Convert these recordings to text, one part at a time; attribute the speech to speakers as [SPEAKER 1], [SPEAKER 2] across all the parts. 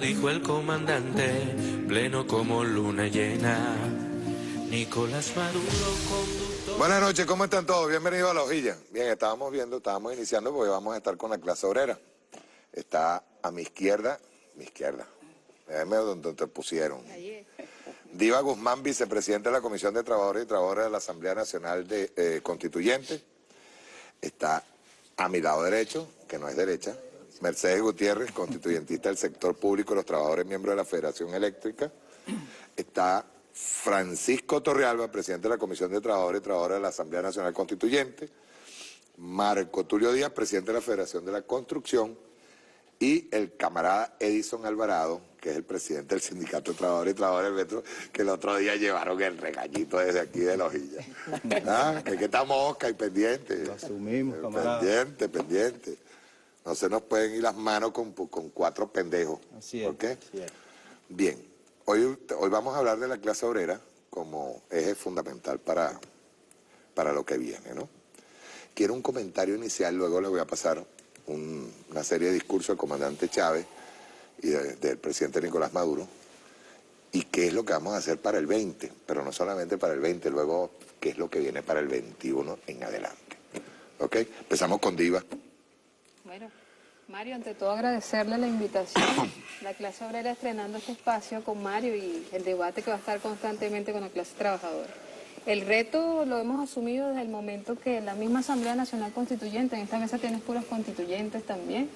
[SPEAKER 1] Dijo el comandante, pleno como luna llena, Nicolás Maduro, conductor.
[SPEAKER 2] Buenas noches, ¿cómo están todos? Bienvenidos a La Hojilla. Bien, estábamos iniciando porque vamos a estar con la clase obrera. Está a mi izquierda, déjame donde te pusieron. Diva Guzmán, vicepresidente de la Comisión de Trabajadores y Trabajadoras de la Asamblea Nacional Constituyente. Está a mi lado derecho, que no es derecha, Mercedes Gutiérrez, constituyentista del sector público y los trabajadores miembros de la Federación Eléctrica. Está Francisco Torrealba, presidente de la Comisión de Trabajadores y Trabajadoras de la Asamblea Nacional Constituyente. Marco Tulio Díaz, presidente de la Federación de la Construcción. Y el camarada Edison Alvarado, que es el presidente del Sindicato de Trabajadores y Trabajadoras del Metro, que el otro día llevaron el regañito desde aquí de La Hojilla. Que estamos Oscar y pendientes.
[SPEAKER 3] Lo asumimos, camarada.
[SPEAKER 2] Pendiente. No se nos pueden ir las manos con cuatro pendejos.
[SPEAKER 3] Así es.
[SPEAKER 2] ¿Ok?
[SPEAKER 3] Así es.
[SPEAKER 2] Bien, hoy vamos a hablar de la clase obrera como eje fundamental para lo que viene, ¿no? Quiero un comentario inicial, luego le voy a pasar una serie de discursos del comandante Chávez y del presidente Nicolás Maduro, y qué es lo que vamos a hacer para el 20, pero no solamente para el 20, luego qué es lo que viene para el 21 en adelante. ¿Ok? Empezamos con Diva.
[SPEAKER 4] Bueno, Mario, ante todo agradecerle la invitación. La clase obrera estrenando este espacio con Mario y el debate que va a estar constantemente con la clase trabajadora. El reto lo hemos asumido desde el momento que la misma Asamblea Nacional Constituyente, en esta mesa tienes puros constituyentes también,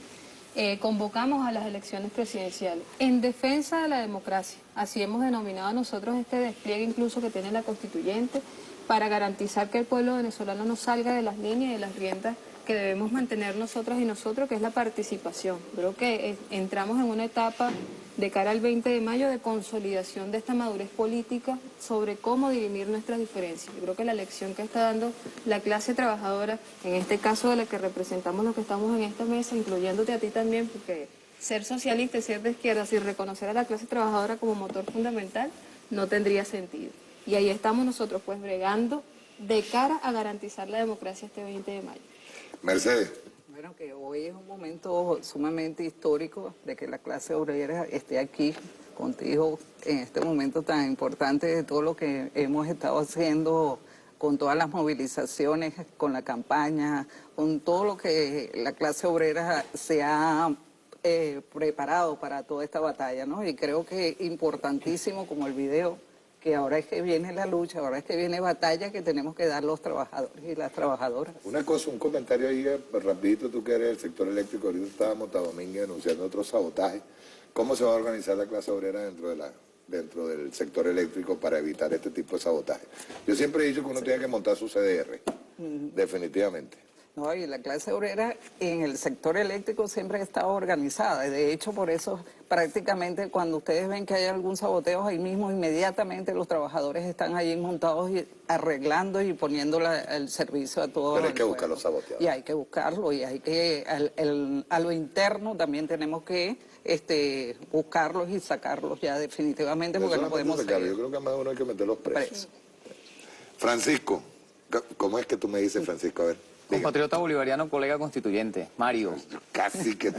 [SPEAKER 4] convocamos a las elecciones presidenciales en defensa de la democracia. Así hemos denominado nosotros este despliegue incluso que tiene la constituyente para garantizar que el pueblo venezolano no salga de las líneas y de las riendas que debemos mantener nosotras y nosotros, que es la participación. Creo que entramos en una etapa de cara al 20 de mayo de consolidación de esta madurez política sobre cómo dirimir nuestras diferencias. Yo creo que la lección que está dando la clase trabajadora, en este caso de la que representamos los que estamos en esta mesa, incluyéndote a ti también, porque ser socialista y ser de izquierda sin reconocer a la clase trabajadora como motor fundamental no tendría sentido. Y ahí estamos nosotros pues bregando de cara a garantizar la democracia este 20 de mayo.
[SPEAKER 2] Mercedes.
[SPEAKER 5] Bueno, que hoy es un momento sumamente histórico de que la clase obrera esté aquí contigo en este momento tan importante de todo lo que hemos estado haciendo con todas las movilizaciones, con la campaña, con todo lo que la clase obrera se ha preparado para toda esta batalla, ¿no? Y creo que importantísimo como el video, que ahora es que viene la lucha, ahora es que viene batalla que tenemos que dar los trabajadores y las trabajadoras.
[SPEAKER 2] Una cosa, un comentario ahí, rapidito, tú que eres del sector eléctrico, ahorita estábamos Domingo denunciando otro sabotaje. ¿Cómo se va a organizar la clase obrera dentro del sector eléctrico para evitar este tipo de sabotaje? Yo siempre he dicho que uno tiene que montar su CDR, definitivamente.
[SPEAKER 5] No, y la clase obrera en el sector eléctrico siempre ha estado organizada. De hecho, por eso prácticamente cuando ustedes ven que hay algún saboteo, ahí mismo inmediatamente los trabajadores están ahí montados y arreglando y poniendo el servicio a todos.
[SPEAKER 2] Pero hay que buscar los saboteadores.
[SPEAKER 5] Y hay que buscarlo, y hay que, a lo interno también tenemos que buscarlos y sacarlos ya definitivamente, porque no podemos seguir.
[SPEAKER 2] Yo creo que más uno hay que meterlos presos. Francisco, ¿cómo es que tú me dices, Francisco? A ver.
[SPEAKER 6] Compatriota bolivariano, colega constituyente, Mario.
[SPEAKER 2] Casi que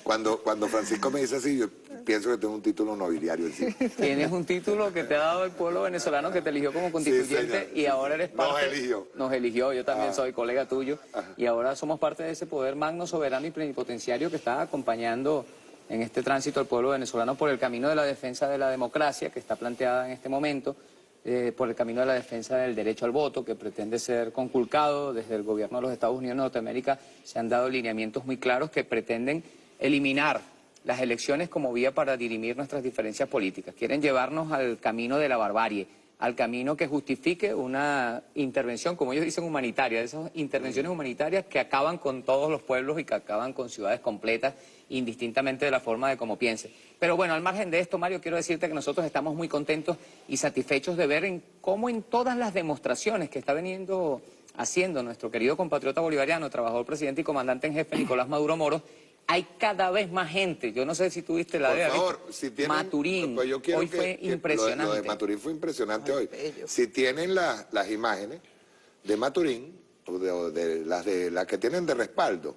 [SPEAKER 2] cuando Francisco me dice así, yo pienso que tengo un título nobiliario encima.
[SPEAKER 6] Tienes un título que te ha dado el pueblo venezolano que te eligió como constituyente,
[SPEAKER 2] sí,
[SPEAKER 6] y ahora eres parte...
[SPEAKER 2] Nos eligió.
[SPEAKER 6] Nos eligió, yo también soy colega tuyo.
[SPEAKER 2] Ajá.
[SPEAKER 6] Y ahora somos parte de ese poder magno, soberano y plenipotenciario que está acompañando en este tránsito al pueblo venezolano por el camino de la defensa de la democracia que está planteada en este momento, por el camino de la defensa del derecho al voto, que pretende ser conculcado desde el gobierno de los Estados Unidos de Norteamérica. Se han dado lineamientos muy claros que pretenden eliminar las elecciones como vía para dirimir nuestras diferencias políticas. Quieren llevarnos al camino de la barbarie, al camino que justifique una intervención, como ellos dicen, humanitaria, de esas intervenciones humanitarias que acaban con todos los pueblos y que acaban con ciudades completas, indistintamente de la forma de cómo piense. Pero bueno, al margen de esto, Mario, quiero decirte que nosotros estamos muy contentos y satisfechos de ver cómo en todas las demostraciones que está veniendo haciendo nuestro querido compatriota bolivariano, trabajador, presidente y comandante en jefe Nicolás Maduro Moros, hay cada vez más gente. Yo no sé si tuviste la idea.
[SPEAKER 2] Por favor, si tienen...
[SPEAKER 6] Maturín,
[SPEAKER 2] pues yo quiero
[SPEAKER 6] hoy fue impresionante.
[SPEAKER 2] Lo de Maturín fue impresionante hoy.
[SPEAKER 5] Bello.
[SPEAKER 2] Si tienen las imágenes de Maturín, o de las que tienen de respaldo,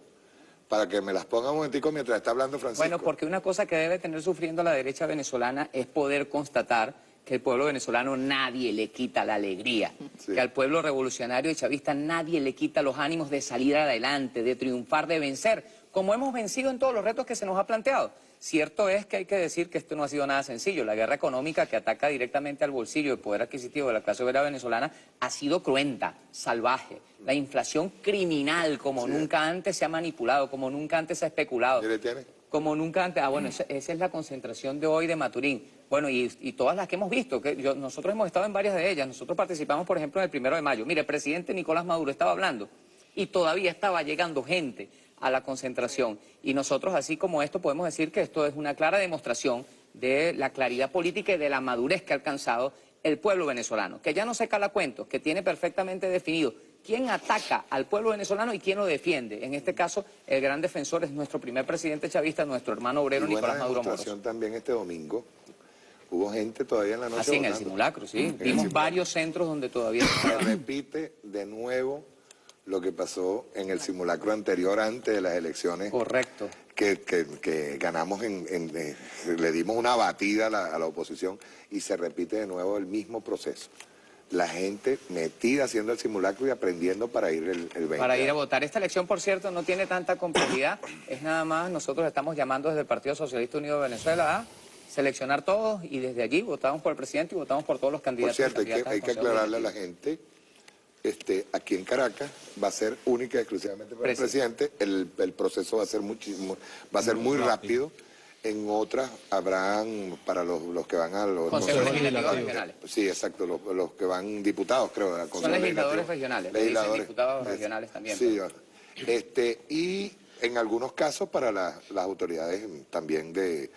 [SPEAKER 2] para que me las ponga un momentico mientras está hablando Francisco.
[SPEAKER 6] Bueno, porque una cosa que debe tener sufriendo la derecha venezolana es poder constatar que el pueblo venezolano nadie le quita la alegría,
[SPEAKER 2] Sí.
[SPEAKER 6] que al pueblo revolucionario y chavista nadie le quita los ánimos de salir adelante, de triunfar, de vencer, como hemos vencido en todos los retos que se nos ha planteado. Cierto es que hay que decir que esto no ha sido nada sencillo. La guerra económica que ataca directamente al bolsillo y el poder adquisitivo de la clase obrera venezolana ha sido cruenta, salvaje. La inflación criminal, como nunca antes se ha manipulado, como nunca antes se ha especulado.
[SPEAKER 2] ¿Qué le tiene?
[SPEAKER 6] Como nunca antes. Bueno, esa es la concentración de hoy de Maturín. Bueno, y todas las que hemos visto, nosotros hemos estado en varias de ellas. Nosotros participamos, por ejemplo, en el 1 de mayo. Mire, el presidente Nicolás Maduro estaba hablando y todavía estaba llegando gente a la concentración. Y nosotros, así como esto, podemos decir que esto es una clara demostración de la claridad política y de la madurez que ha alcanzado el pueblo venezolano, que ya no se cala cuentos, que tiene perfectamente definido quién ataca al pueblo venezolano y quién lo defiende. En este caso, el gran defensor es nuestro primer presidente chavista, nuestro hermano obrero Nicolás Maduro Moros.
[SPEAKER 2] Demostración también este domingo. Hubo gente todavía en la noche
[SPEAKER 6] Así en el
[SPEAKER 2] votando.
[SPEAKER 6] simulacro, sí.
[SPEAKER 2] En el
[SPEAKER 6] Vimos
[SPEAKER 2] simulacro.
[SPEAKER 6] varios centros donde todavía
[SPEAKER 2] Se repite de nuevo lo que pasó en el simulacro anterior antes de las elecciones.
[SPEAKER 6] Correcto.
[SPEAKER 2] Que ganamos, le dimos una batida a la oposición y se repite de nuevo el mismo proceso. La gente metida haciendo el simulacro y aprendiendo para ir el 20.
[SPEAKER 6] Para ir a votar. Esta elección, por cierto, no tiene tanta complejidad. Es nada más, nosotros estamos llamando desde el Partido Socialista Unido de Venezuela a seleccionar todos y desde allí votamos por el presidente y votamos por todos los
[SPEAKER 2] Por
[SPEAKER 6] candidatos.
[SPEAKER 2] cierto,
[SPEAKER 6] y candidatas
[SPEAKER 2] hay que
[SPEAKER 6] al Consejo
[SPEAKER 2] aclararle a la
[SPEAKER 6] Directivo.
[SPEAKER 2] gente, aquí en Caracas va a ser única y exclusivamente para el presidente. El proceso va a ser muy rápido. En otras habrán para los que van a los
[SPEAKER 6] Consejos legislativos regionales.
[SPEAKER 2] Sí, exacto, los que van diputados, creo. al
[SPEAKER 6] Son
[SPEAKER 2] Consejo
[SPEAKER 6] legisladores
[SPEAKER 2] Legislativo.
[SPEAKER 6] regionales, le dicen
[SPEAKER 2] Legisladores.
[SPEAKER 6] diputados regionales también.
[SPEAKER 2] Sí, y en algunos casos para las autoridades también de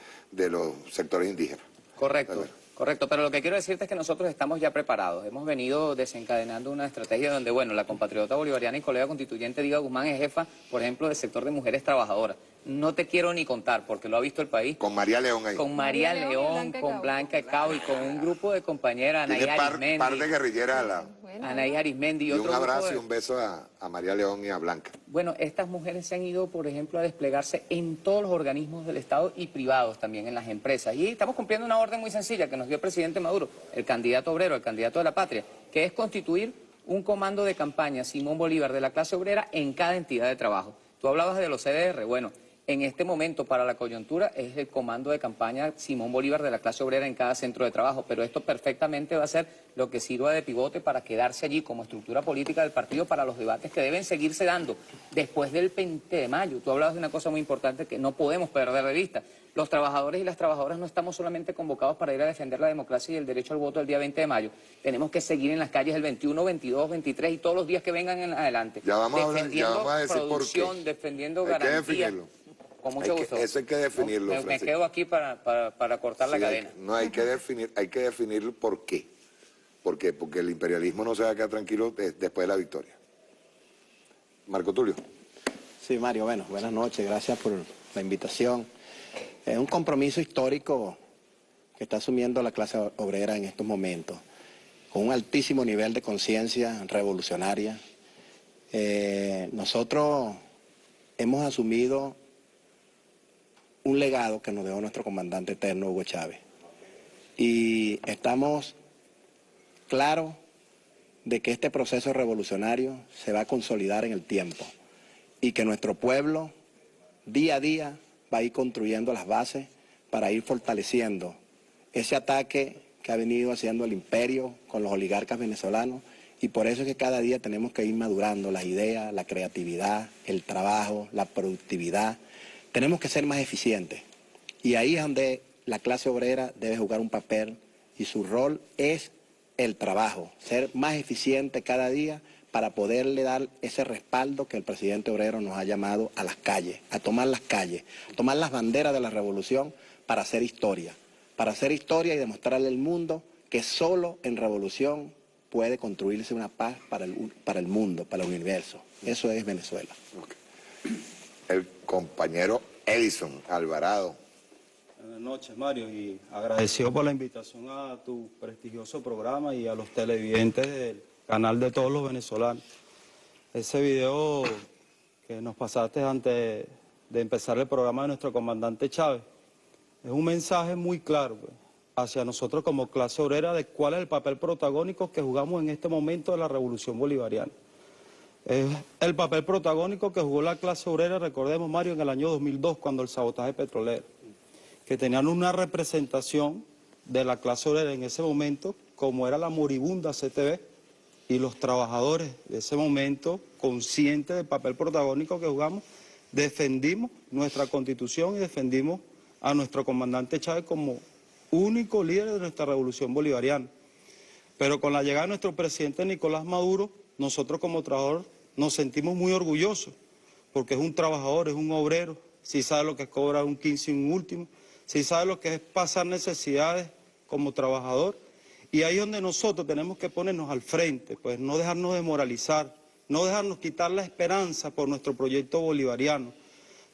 [SPEAKER 2] los sectores indígenas.
[SPEAKER 6] Correcto, correcto. Pero lo que quiero decirte es que nosotros estamos ya preparados. Hemos venido desencadenando una estrategia donde, bueno, la compatriota bolivariana y colega constituyente Diga Guzmán es jefa, por ejemplo, del sector de mujeres trabajadoras. No te quiero ni contar, porque lo ha visto el país.
[SPEAKER 2] Con María León ahí.
[SPEAKER 6] Con María León, con Blanca Cao y con un grupo de compañeras, Anaí
[SPEAKER 2] Tiene par
[SPEAKER 6] Arismendi.
[SPEAKER 2] de guerrilleras al lado.
[SPEAKER 6] Anaí Arismendi y
[SPEAKER 2] Y
[SPEAKER 6] otro
[SPEAKER 2] un
[SPEAKER 6] grupo
[SPEAKER 2] abrazo
[SPEAKER 6] de...
[SPEAKER 2] y un beso a María León y a Blanca.
[SPEAKER 6] Bueno, estas mujeres se han ido, por ejemplo, a desplegarse en todos los organismos del Estado y privados también, en las empresas. Y estamos cumpliendo una orden muy sencilla que nos dio el presidente Maduro, el candidato obrero, el candidato de la patria, que es constituir un comando de campaña Simón Bolívar de la clase obrera en cada entidad de trabajo. Tú hablabas de los CDR, bueno, en este momento para la coyuntura es el comando de campaña Simón Bolívar de la clase obrera en cada centro de trabajo, pero esto perfectamente va a ser lo que sirva de pivote para quedarse allí como estructura política del partido para los debates que deben seguirse dando después del 20 de mayo. Tú hablabas de una cosa muy importante que no podemos perder de vista. Los trabajadores y las trabajadoras no estamos solamente convocados para ir a defender la democracia y el derecho al voto el día 20 de mayo. Tenemos que seguir en las calles el 21, 22, 23 y todos los días que vengan en adelante.
[SPEAKER 2] Ya vamos a
[SPEAKER 6] defendiendo
[SPEAKER 2] decir
[SPEAKER 6] producción,
[SPEAKER 2] por qué.
[SPEAKER 6] defendiendo
[SPEAKER 2] Hay que
[SPEAKER 6] garantías.
[SPEAKER 2] definirlo.
[SPEAKER 6] Con mucho gusto.
[SPEAKER 2] Eso hay que definirlo,
[SPEAKER 6] Me
[SPEAKER 2] Francisco.
[SPEAKER 6] quedo aquí para cortar la
[SPEAKER 2] Sí,
[SPEAKER 6] cadena.
[SPEAKER 2] No, hay que definir por qué. ¿Por qué? Porque el imperialismo no se va a quedar tranquilo después de la victoria. Marco Tulio.
[SPEAKER 3] Sí, Mario, bueno, buenas noches, gracias por la invitación. Es un compromiso histórico que está asumiendo la clase obrera en estos momentos, con un altísimo nivel de conciencia revolucionaria. Nosotros hemos asumido un legado que nos dejó nuestro comandante eterno, Hugo Chávez. Y estamos claros de que este proceso revolucionario se va a consolidar en el tiempo y que nuestro pueblo día a día va a ir construyendo las bases para ir fortaleciendo ese ataque que ha venido haciendo el imperio con los oligarcas venezolanos, y por eso es que cada día tenemos que ir madurando las ideas, la creatividad, el trabajo, la productividad. Tenemos que ser más eficientes, y ahí es donde la clase obrera debe jugar un papel, y su rol es el trabajo, ser más eficiente cada día para poderle dar ese respaldo que el presidente obrero nos ha llamado a las calles, a tomar las calles, a tomar las banderas de la revolución para hacer historia y demostrarle al mundo que solo en revolución puede construirse una paz para el mundo, para el universo. Eso es Venezuela.
[SPEAKER 2] Okay. El compañero Edison Alvarado.
[SPEAKER 7] Buenas noches, Mario, y agradecido por la invitación a tu prestigioso programa y a los televidentes del canal de todos los venezolanos. Ese video que nos pasaste ante de empezar el programa de nuestro comandante Chávez, es un mensaje muy claro, pues, hacia nosotros como clase obrera de cuál es el papel protagónico que jugamos en este momento de la revolución bolivariana. Es el papel protagónico que jugó la clase obrera, recordemos, Mario, en el año 2002, cuando el sabotaje petrolero, que tenían una representación de la clase obrera en ese momento, como era la moribunda CTV, y los trabajadores de ese momento, conscientes del papel protagónico que jugamos, defendimos nuestra Constitución y defendimos a nuestro comandante Chávez como único líder de nuestra revolución bolivariana. Pero con la llegada de nuestro presidente Nicolás Maduro, nosotros como trabajadores nos sentimos muy orgullosos, porque es un trabajador, es un obrero, sí sabe lo que es cobrar un 15 y un último, sí sabe lo que es pasar necesidades como trabajador, y ahí es donde nosotros tenemos que ponernos al frente, pues no dejarnos desmoralizar, no dejarnos quitar la esperanza por nuestro proyecto bolivariano,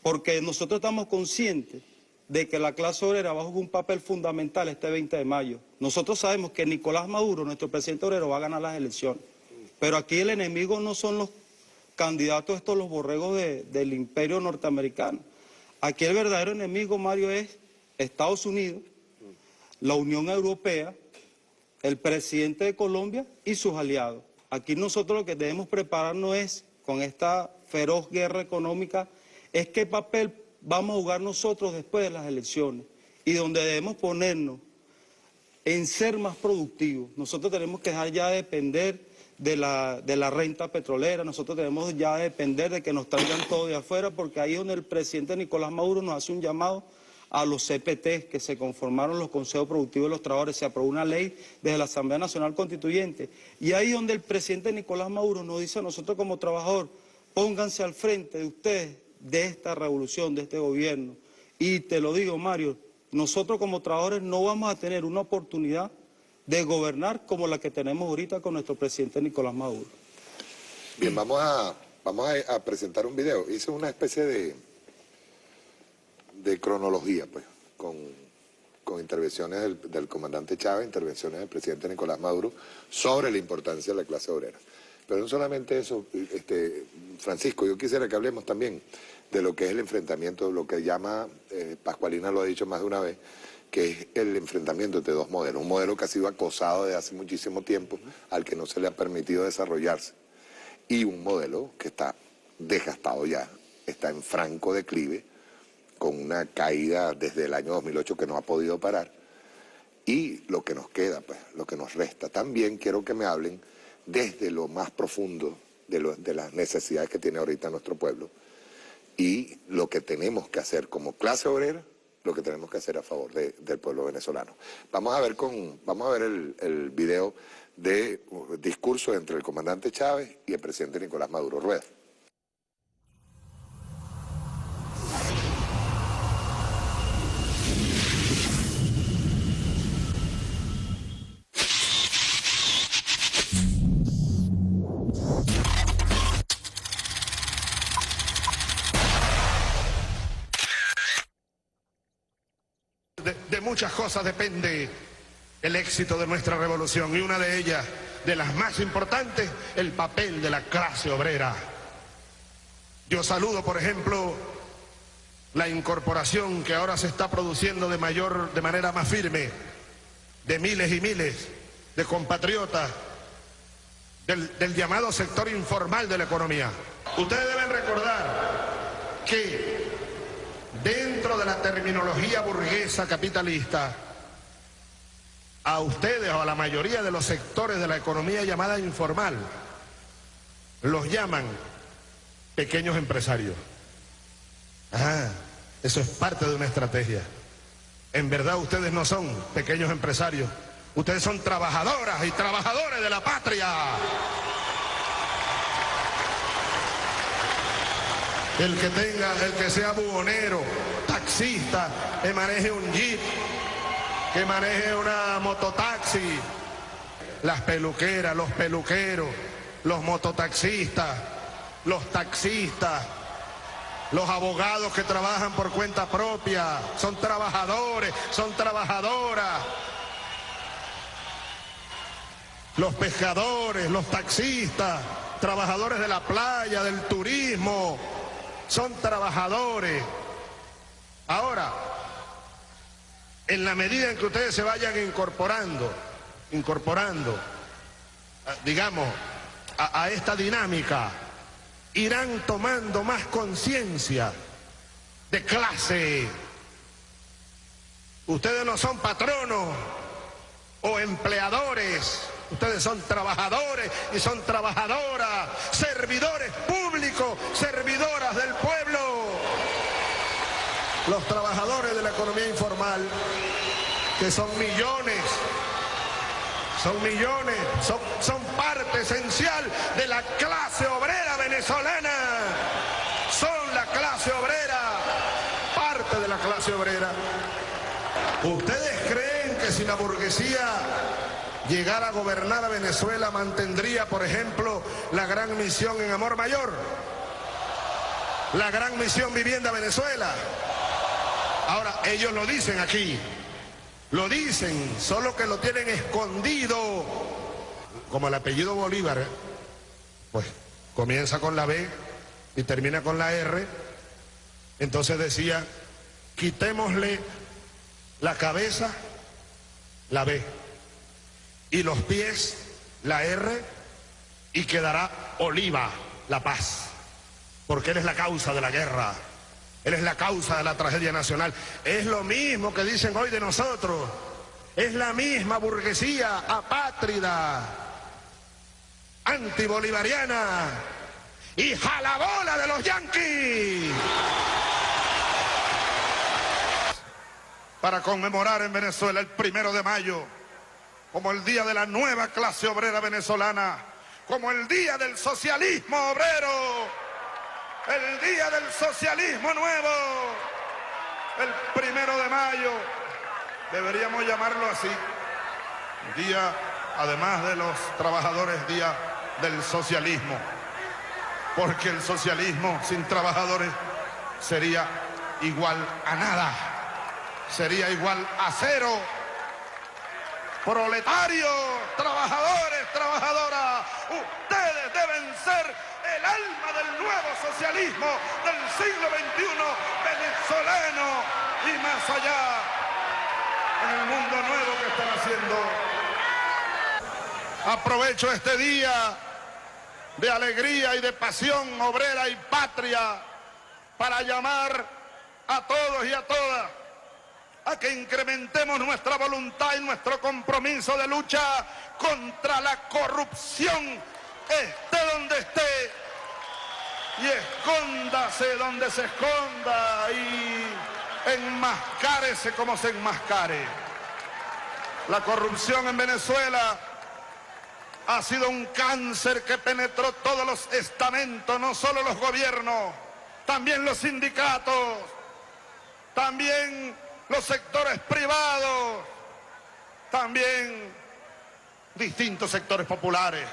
[SPEAKER 7] porque nosotros estamos conscientes de que la clase obrera va a jugar un papel fundamental este 20 de mayo. Nosotros sabemos que Nicolás Maduro, nuestro presidente obrero, va a ganar las elecciones, pero aquí el enemigo no son los candidatos estos, los borregos del imperio norteamericano. Aquí el verdadero enemigo, Mario, es Estados Unidos, la Unión Europea, el presidente de Colombia y sus aliados. Aquí nosotros lo que debemos prepararnos es, con esta feroz guerra económica, es qué papel vamos a jugar nosotros después de las elecciones y donde debemos ponernos en ser más productivos. Nosotros tenemos que dejar ya de depender de la renta petrolera, nosotros tenemos ya de depender de que nos traigan todo de afuera, porque ahí es donde el presidente Nicolás Maduro nos hace un llamado a los CPT, que se conformaron los consejos productivos de los trabajadores, se aprobó una ley desde la Asamblea Nacional Constituyente, y ahí es donde el presidente Nicolás Maduro nos dice a nosotros como trabajadores, pónganse al frente de ustedes, de esta revolución, de este gobierno, y te lo digo, Mario, nosotros como trabajadores no vamos a tener una oportunidad de gobernar como la que tenemos ahorita con nuestro presidente Nicolás Maduro.
[SPEAKER 2] Bien, vamos a presentar un video. Hice una especie de cronología, pues, con intervenciones del comandante Chávez, intervenciones del presidente Nicolás Maduro sobre la importancia de la clase obrera. Pero no solamente eso, Francisco, yo quisiera que hablemos también de lo que es el enfrentamiento, lo que llama, Pascualina lo ha dicho más de una vez, que es el enfrentamiento entre dos modelos. Un modelo que ha sido acosado desde hace muchísimo tiempo, al que no se le ha permitido desarrollarse, y un modelo que está desgastado ya, está en franco declive, con una caída desde el año 2008 que no ha podido parar, y lo que nos queda, pues, lo que nos resta. También quiero que me hablen desde lo más profundo de las necesidades que tiene ahorita nuestro pueblo, y lo que tenemos que hacer como clase obrera, lo que tenemos que hacer a favor del pueblo venezolano. Vamos a ver el video de discurso entre el comandante Chávez y el presidente Nicolás Maduro. Rueda.
[SPEAKER 8] De muchas cosas depende el éxito de nuestra revolución, y una de ellas, de las más importantes, el papel de la clase obrera. Yo saludo, por ejemplo, la incorporación que ahora se está produciendo de manera más firme de miles y miles de compatriotas del llamado sector informal de la economía. Ustedes deben recordar que dentro de la terminología burguesa capitalista, a ustedes o a la mayoría de los sectores de la economía llamada informal, los llaman pequeños empresarios. Eso es parte de una estrategia. En verdad ustedes no son pequeños empresarios, ustedes son trabajadoras y trabajadores de la patria. El que sea buhonero, taxista, que maneje un jeep, que maneje una mototaxi, las peluqueras, los peluqueros, los mototaxistas, los taxistas, los abogados que trabajan por cuenta propia, son trabajadores, son trabajadoras. Los pescadores, los taxistas, trabajadores de la playa, del turismo, son trabajadores. Ahora, en la medida en que ustedes se vayan incorporando, digamos, a esta dinámica, irán tomando más conciencia de clase. Ustedes no son patronos o empleadores, ustedes son trabajadores y son trabajadoras, servidores públicos, servidoras del pueblo. Los trabajadores de la economía informal, que son millones, son parte esencial de la clase obrera venezolana. Son la clase obrera, parte de la clase obrera. ¿Ustedes creen que si la burguesía llegara a gobernar a Venezuela mantendría, por ejemplo, la gran misión en Amor Mayor? La gran misión Vivienda Venezuela. Ahora, ellos lo dicen aquí. Lo dicen, solo que lo tienen escondido. Como el apellido Bolívar, pues comienza con la B y termina con la R. Entonces decía, quitémosle la cabeza, la B, y los pies, la R, y quedará Oliva, la paz. Porque él es la causa de la guerra. Él es la causa de la tragedia nacional. Es lo mismo que dicen hoy de nosotros. Es la misma burguesía apátrida, antibolivariana y jalabola de los yanquis. Para conmemorar en Venezuela el 1 de mayo, como el día de la nueva clase obrera venezolana, como el día del socialismo obrero, el día del socialismo nuevo, el 1 de mayo, deberíamos llamarlo así, día, además de los trabajadores, día del socialismo, porque el socialismo sin trabajadores sería igual a nada, sería igual a cero. Proletarios, trabajadores, trabajadoras, ustedes deben ser el alma del nuevo socialismo del siglo XXI venezolano y más allá, en el mundo nuevo que están haciendo. Aprovecho este día de alegría y de pasión obrera y patria para llamar a todos y a todas a que incrementemos nuestra voluntad y nuestro compromiso de lucha contra la corrupción, esté donde esté y escóndase donde se esconda y enmascárese como se enmascare. La corrupción en Venezuela ha sido un cáncer que penetró todos los estamentos, no solo los gobiernos, también los sindicatos, también los sectores privados, también distintos sectores populares.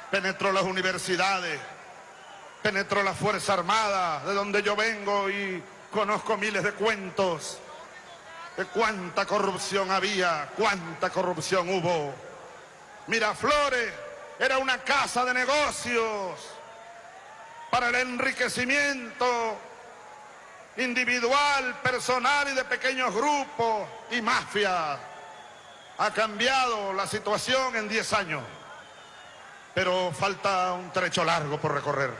[SPEAKER 8] Penetró las universidades, penetró la Fuerza Armada, de donde yo vengo y conozco miles de cuentos de cuánta corrupción había, cuánta corrupción hubo. Miraflores era una casa de negocios para el enriquecimiento individual, personal y de pequeños grupos y mafias. Ha cambiado la situación en 10 años, pero falta un trecho largo por recorrer.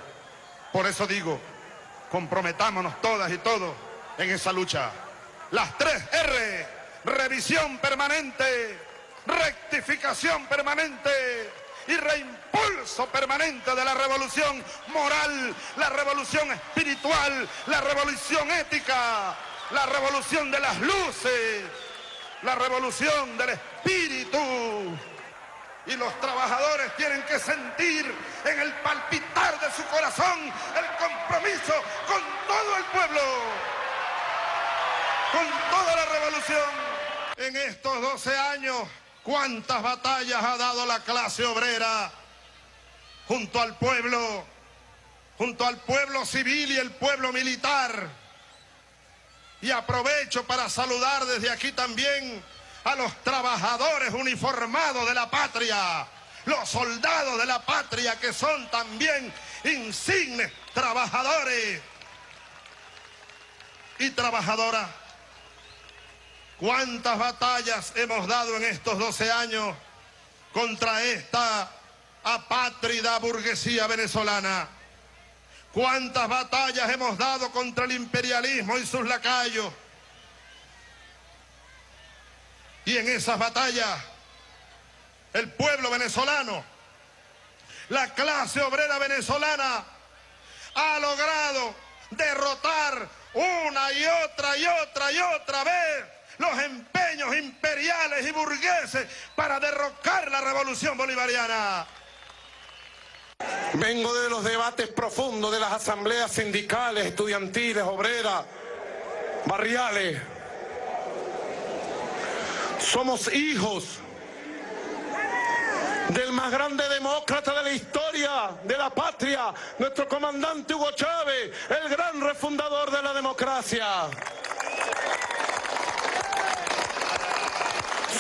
[SPEAKER 8] Por eso digo, comprometámonos todas y todos en esa lucha. Las 3 R, revisión permanente, rectificación permanente y reimpulso permanente de la revolución moral, la revolución espiritual, la revolución ética, la revolución de las luces, la revolución del espíritu. Y los trabajadores tienen que sentir en el palpitar de su corazón el compromiso con todo el pueblo, con toda la revolución. En estos 12 años, ¿cuántas batallas ha dado la clase obrera junto al pueblo civil y el pueblo militar? Y aprovecho para saludar desde aquí también a los trabajadores uniformados de la patria, los soldados de la patria que son también insignes trabajadores y trabajadoras. ¿Cuántas batallas hemos dado en estos 12 años contra esta apátrida burguesía venezolana? ¿Cuántas batallas hemos dado contra el imperialismo y sus lacayos? Y en esas batallas, el pueblo venezolano, la clase obrera venezolana, ha logrado derrotar una y otra vez los empeños imperiales y burgueses para derrocar la revolución bolivariana.
[SPEAKER 9] Vengo de los debates profundos de las asambleas sindicales, estudiantiles, obreras, barriales. Somos hijos del más grande demócrata de la historia de la patria, nuestro comandante Hugo Chávez, el gran refundador de la democracia.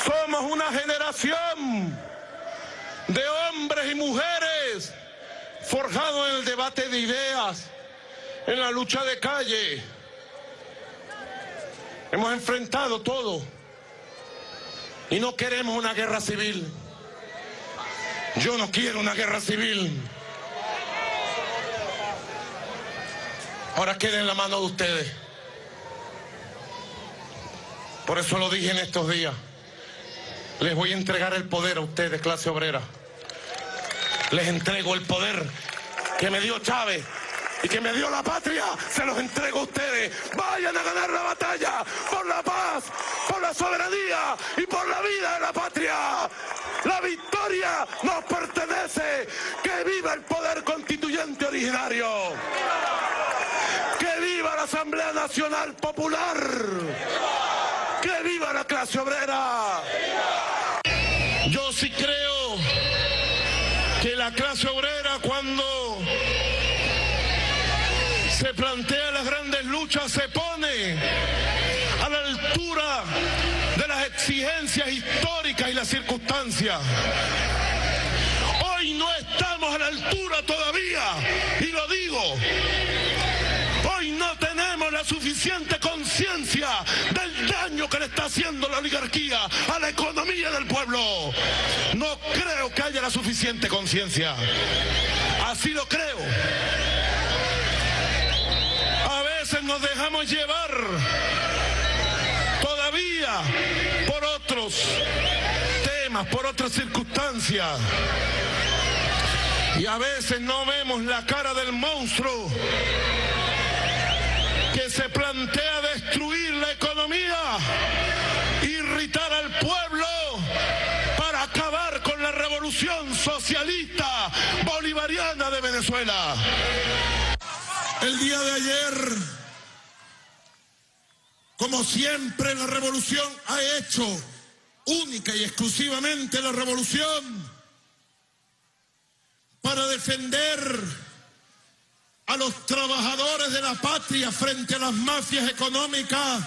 [SPEAKER 9] Somos una generación de hombres y mujeres forjados en el debate de ideas, en la lucha de calle. Hemos enfrentado todo y no queremos una guerra civil. Yo no quiero una guerra civil. Ahora queda en la mano de ustedes. Por eso lo dije en estos días. Les voy a entregar el poder a ustedes, clase obrera. Les entrego el poder que me dio Chávez y que me dio la patria. Se los entrego a ustedes. Vayan a ganar la batalla por la paz, por la soberanía y por la vida de la patria. La victoria nos pertenece. ¡Que viva el poder constituyente originario! ¡Que viva la Asamblea Nacional Popular! ¡Que viva la clase obrera! Yo sí creo que la clase obrera, cuando se plantea las grandes luchas, se pone a la altura de las exigencias históricas y las circunstancias. Hoy no estamos a la altura todavía, y lo digo. Hoy no tenemos la suficiente conciencia del daño que le está haciendo la oligarquía a la economía del pueblo. No creo que haya la suficiente conciencia. Así lo creo. A veces nos dejamos llevar todavía por otros temas, por otras circunstancias. Y a veces no vemos la cara del monstruo que se plantea destruir la economía, irritar al pueblo para acabar con la revolución socialista bolivariana de Venezuela. El día de ayer, como siempre, la revolución ha hecho, única y exclusivamente la revolución, para defender a los trabajadores de la patria frente a las mafias económicas,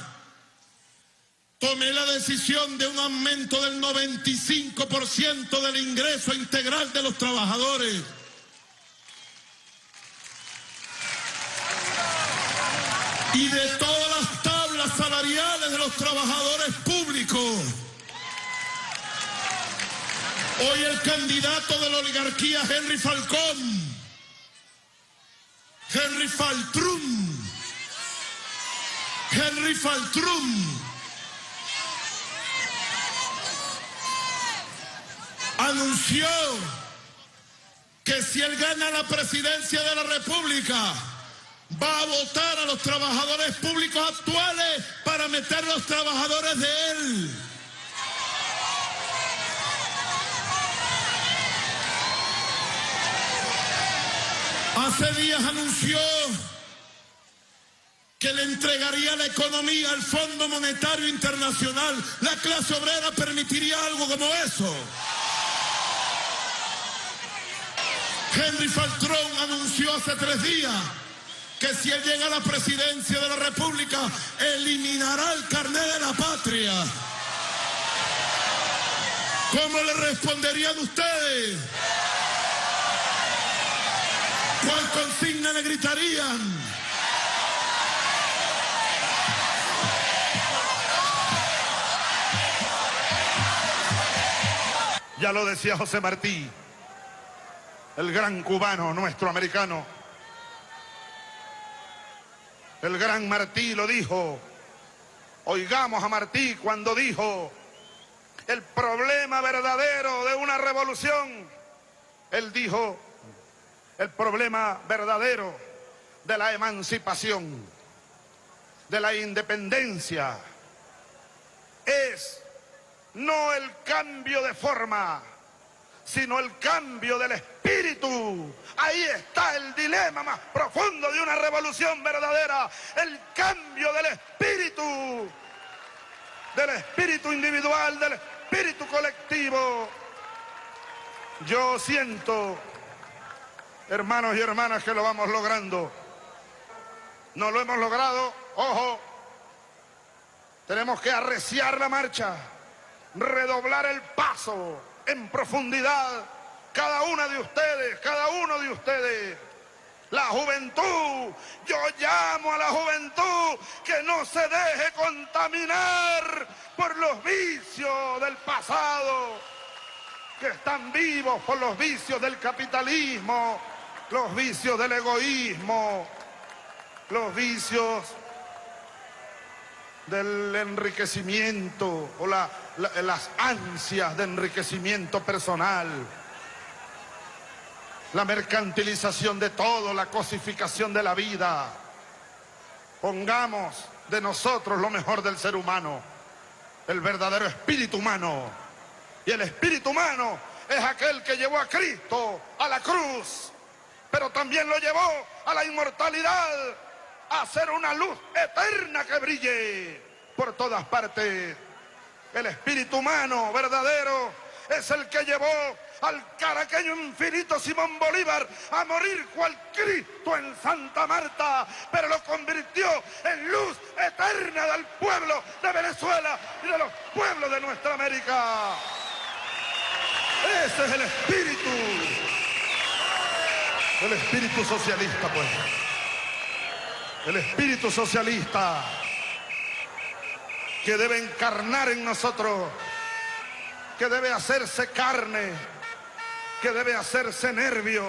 [SPEAKER 9] tomé la decisión de un aumento del 95% del ingreso integral de los trabajadores. Y de todas las tablas salariales de los trabajadores públicos. Hoy el candidato de la oligarquía, Henry Falcón, Henry Faltrún, anunció que si él gana la presidencia de la República, va a votar a los trabajadores públicos actuales para meter a los trabajadores de él. Hace días anunció que le entregaría la economía al Fondo Monetario Internacional. ¿La clase obrera permitiría algo como eso? Henry Faltrón anunció hace 3 días que si él llega a la presidencia de la República, eliminará el carnet de la patria. ¿Cómo le responderían ustedes?
[SPEAKER 8] ¿Cuál consigna le gritarían? Ya lo decía José Martí, el gran cubano, nuestro americano. El gran Martí lo dijo. Oigamos a Martí cuando dijo: el problema verdadero de una revolución, él dijo, el problema verdadero de la emancipación, de la independencia, es no el cambio de forma, sino el cambio del espíritu. Ahí está el dilema más profundo de una revolución verdadera, el cambio del espíritu individual, del espíritu colectivo. Yo siento, hermanos y hermanas, que lo vamos logrando. No lo hemos logrado, ojo, tenemos que arreciar la marcha, redoblar el paso en profundidad, cada una de ustedes, cada uno de ustedes. La juventud, yo llamo a la juventud que no se deje contaminar por los vicios del pasado, que están vivos por los vicios del capitalismo, los vicios del egoísmo, los vicios del enriquecimiento o las ansias de enriquecimiento personal, la mercantilización de todo, la cosificación de la vida. Pongamos de nosotros lo mejor del ser humano, el verdadero espíritu humano. Y el espíritu humano es aquel que llevó a Cristo a la cruz, pero también lo llevó a la inmortalidad, a ser una luz eterna que brille por todas partes. El espíritu humano verdadero es el que llevó al caraqueño infinito Simón Bolívar a morir cual Cristo en Santa Marta, pero lo convirtió en luz eterna del pueblo de Venezuela y de los pueblos de nuestra América. Ese es el espíritu socialista, pues. El espíritu socialista que debe encarnar en nosotros, que debe hacerse carne, que debe hacerse nervios,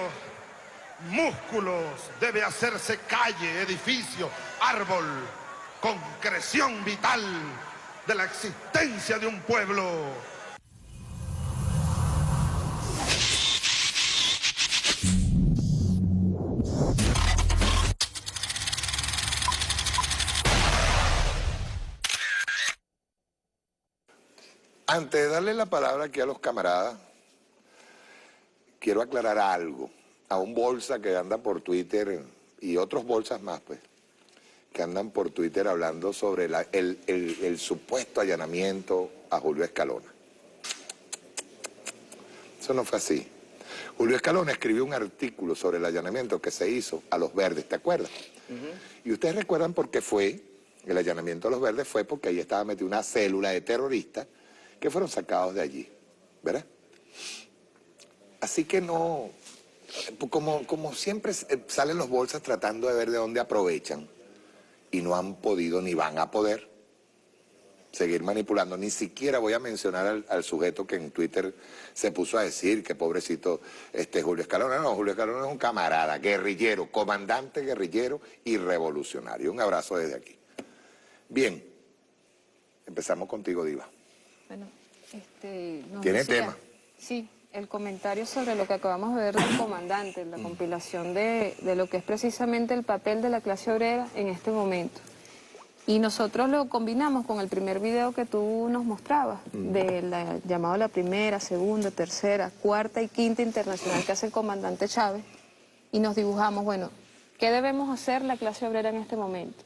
[SPEAKER 8] músculos, debe hacerse calle, edificio, árbol, concreción vital de la existencia de un pueblo.
[SPEAKER 2] Antes de darle la palabra aquí a los camaradas, quiero aclarar algo a un bolsa que anda por Twitter y otros bolsas más, pues, que andan por Twitter hablando sobre el supuesto allanamiento a Julio Escalona. Eso no fue así. Julio Escalona escribió un artículo sobre el allanamiento que se hizo a Los Verdes, ¿te acuerdas? Y ustedes recuerdan por qué fue el allanamiento a Los Verdes. Fue porque ahí estaba metida una célula de terroristas que fueron sacados de allí, ¿verdad? Así que no, como siempre salen los bolsas tratando de ver de dónde aprovechan, y no han podido ni van a poder seguir manipulando. Ni siquiera voy a mencionar al sujeto que en Twitter se puso a decir que pobrecito Julio Escalona. No, Julio Escalona es un camarada, guerrillero, comandante guerrillero y revolucionario. Un abrazo desde aquí. Bien, empezamos contigo, Diva.
[SPEAKER 4] Bueno,
[SPEAKER 2] ¿Tiene tema?
[SPEAKER 4] Sí, el comentario sobre lo que acabamos de ver del comandante, la compilación de lo que es precisamente el papel de la clase obrera en este momento. Y nosotros lo combinamos con el primer video que tú nos mostrabas, llamado la primera, segunda, tercera, cuarta y quinta internacional que hace el comandante Chávez, y nos dibujamos, bueno, ¿qué debemos hacer la clase obrera en este momento?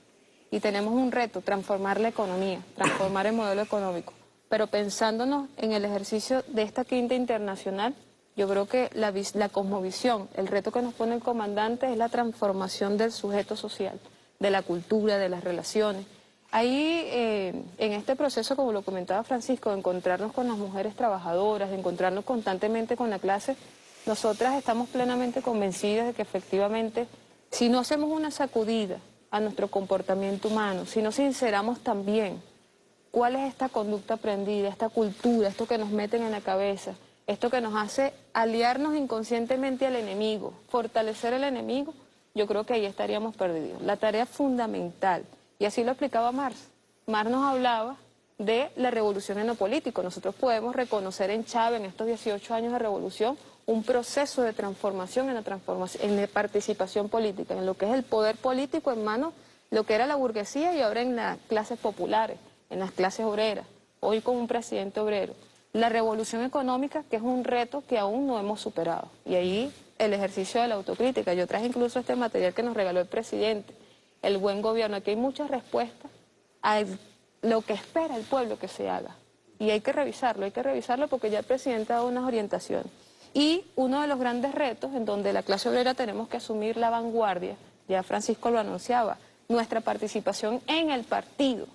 [SPEAKER 4] Y tenemos un reto, transformar la economía, transformar el modelo económico. Pero pensándonos en el ejercicio de esta quinta internacional, yo creo que la cosmovisión, el reto que nos pone el comandante es la transformación del sujeto social, de la cultura, de las relaciones. Ahí, en este proceso, como lo comentaba Francisco, de encontrarnos con las mujeres trabajadoras, de encontrarnos constantemente con la clase, Nosotras estamos plenamente convencidas de que efectivamente, si no hacemos una sacudida a nuestro comportamiento humano, si no sinceramos también cuál es esta conducta aprendida, esta cultura, esto que nos meten en la cabeza, esto que nos hace aliarnos inconscientemente al enemigo, fortalecer al enemigo, yo creo que ahí estaríamos perdidos. La tarea fundamental, y así lo explicaba Marx. Marx nos hablaba de la revolución en lo político. Nosotros podemos reconocer en Chávez, en estos 18 años de revolución, un proceso de transformación en la participación política, en lo que es el poder político en manos, lo que era la burguesía y ahora en las clases populares, en las clases obreras, hoy con un presidente obrero. La revolución económica, que es un reto que aún no hemos superado. Y ahí el ejercicio de la autocrítica. Yo traje incluso este material que nos regaló el presidente, el buen gobierno. Aquí hay muchas respuestas a lo que espera el pueblo que se haga. Y hay que revisarlo porque ya el presidente ha dado unas orientaciones. Y uno de los grandes retos en donde la clase obrera tenemos que asumir la vanguardia, ya Francisco lo anunciaba, nuestra participación en el partido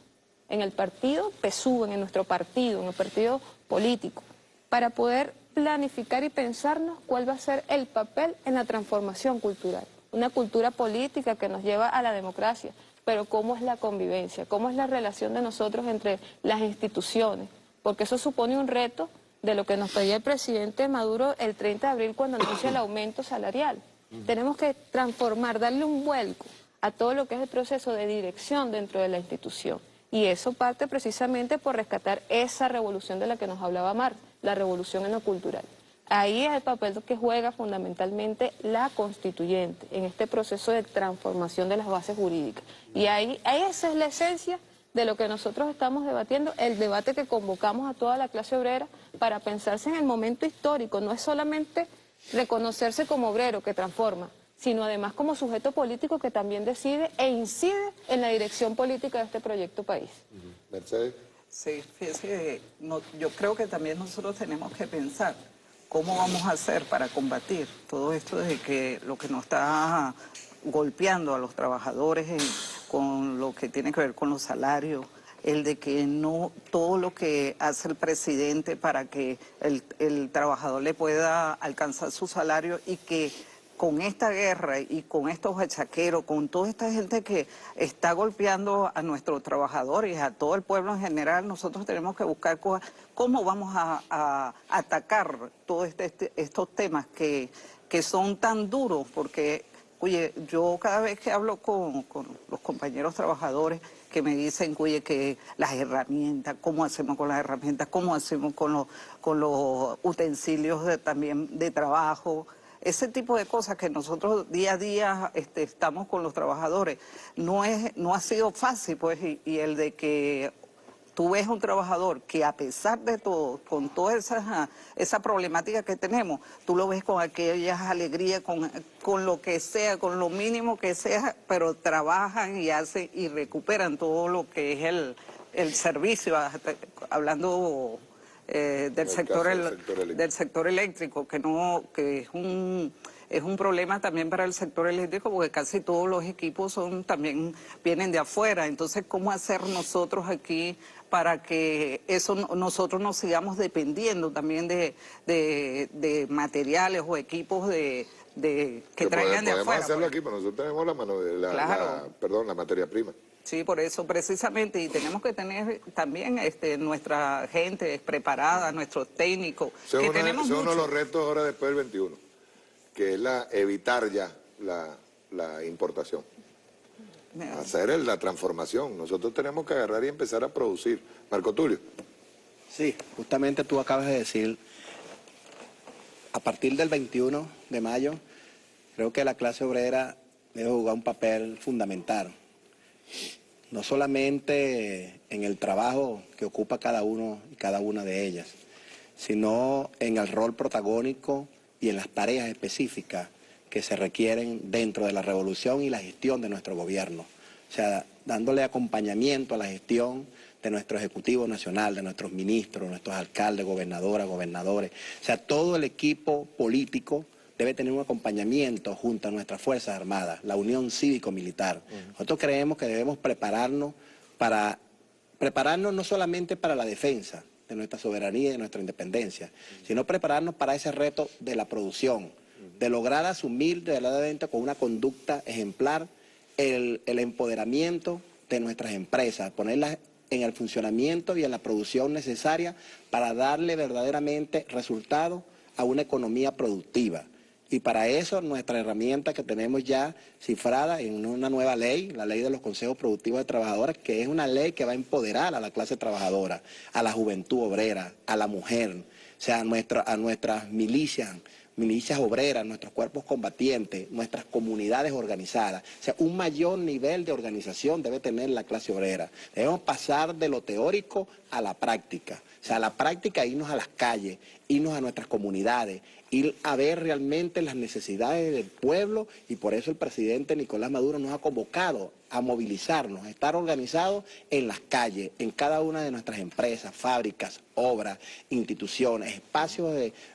[SPEAKER 4] PSUV, en nuestro partido, en el partido político, para poder planificar y pensarnos cuál va a ser el papel en la transformación cultural. Una cultura política que nos lleva a la democracia, pero cómo es la convivencia, cómo es la relación de nosotros entre las instituciones, porque eso supone un reto de lo que nos pedía el presidente Maduro el 30 de abril cuando anuncia el aumento salarial. Tenemos que transformar, darle un vuelco a todo lo que es el proceso de dirección dentro de la institución. Y eso parte precisamente por rescatar esa revolución de la que nos hablaba Marx, la revolución en lo cultural. Ahí es el papel que juega fundamentalmente la constituyente en este proceso de transformación de las bases jurídicas. Y ahí esa es la esencia de lo que nosotros estamos debatiendo, el debate que convocamos a toda la clase obrera para pensarse en el momento histórico. No es solamente reconocerse como obrero que transforma, sino además como sujeto político que también decide e incide en la dirección política de este proyecto país.
[SPEAKER 2] Mercedes.
[SPEAKER 5] Sí, fíjese, yo creo que también nosotros tenemos que pensar cómo vamos a hacer para combatir todo esto de que lo que nos está golpeando a los trabajadores con lo que tiene que ver con los salarios, el de que no todo lo que hace el presidente para que el trabajador le pueda alcanzar su salario y que con esta guerra y con estos bachaqueros, con toda esta gente que está golpeando a nuestros trabajadores, a todo el pueblo en general, nosotros tenemos que buscar cómo vamos a atacar todos estos temas que son tan duros, porque, oye, yo cada vez que hablo con los compañeros trabajadores que me dicen, oye, que las herramientas, cómo hacemos con las herramientas, cómo hacemos con los utensilios también de trabajo, ese tipo de cosas que nosotros día a día estamos con los trabajadores, no ha sido fácil, pues, y el de que tú ves un trabajador que a pesar de todo, con toda esa problemática que tenemos, tú lo ves con aquellas alegrías, con lo que sea, con lo mínimo que sea, pero trabajan y hacen y recuperan todo lo que es el servicio, hablando del sector eléctrico, que es un problema también para el sector eléctrico porque casi todos los equipos vienen de afuera. Entonces, ¿cómo hacer nosotros aquí para que nosotros no sigamos dependiendo también de materiales o equipos que traigan de afuera?
[SPEAKER 2] Podemos hacerlo aquí, pero nosotros tenemos la materia prima.
[SPEAKER 5] Sí, por eso precisamente, y tenemos que tener también nuestra gente preparada, nuestros técnicos, que tenemos mucho.
[SPEAKER 2] Uno de los retos ahora después del 21, que es evitar ya la importación. Hacer la transformación. Nosotros tenemos que agarrar y empezar a producir. Marco Tulio.
[SPEAKER 3] Sí, justamente tú acabas de decir, a partir del 21 de mayo, creo que la clase obrera debe jugar un papel fundamental. No solamente en el trabajo que ocupa cada uno y cada una de ellas, sino en el rol protagónico y en las tareas específicas que se requieren dentro de la revolución y la gestión de nuestro gobierno. O sea, dándole acompañamiento a la gestión de nuestro Ejecutivo Nacional, de nuestros ministros, nuestros alcaldes, gobernadoras, gobernadores. O sea, todo el equipo político debe tener un acompañamiento junto a nuestras Fuerzas Armadas, la Unión Cívico-Militar. Nosotros creemos que debemos prepararnos no solamente para la defensa, de nuestra soberanía y de nuestra independencia, sino prepararnos para ese reto de la producción, de lograr asumir verdaderamente con una conducta ejemplar el empoderamiento de nuestras empresas, ponerlas en el funcionamiento y en la producción necesaria para darle verdaderamente resultados a una economía productiva. Y para eso nuestra herramienta que tenemos ya cifrada en una nueva ley, la ley de los consejos productivos de trabajadoras, que es una ley que va a empoderar a la clase trabajadora, a la juventud obrera, a la mujer, o sea, a nuestras milicias obreras, nuestros cuerpos combatientes, nuestras comunidades organizadas. O sea, un mayor nivel de organización debe tener la clase obrera. Debemos pasar de lo teórico a la práctica. O sea, a la práctica irnos a las calles, irnos a nuestras comunidades, ir a ver realmente las necesidades del pueblo, y por eso el presidente Nicolás Maduro nos ha convocado a movilizarnos, a estar organizados en las calles, en cada una de nuestras empresas, fábricas, obras, instituciones,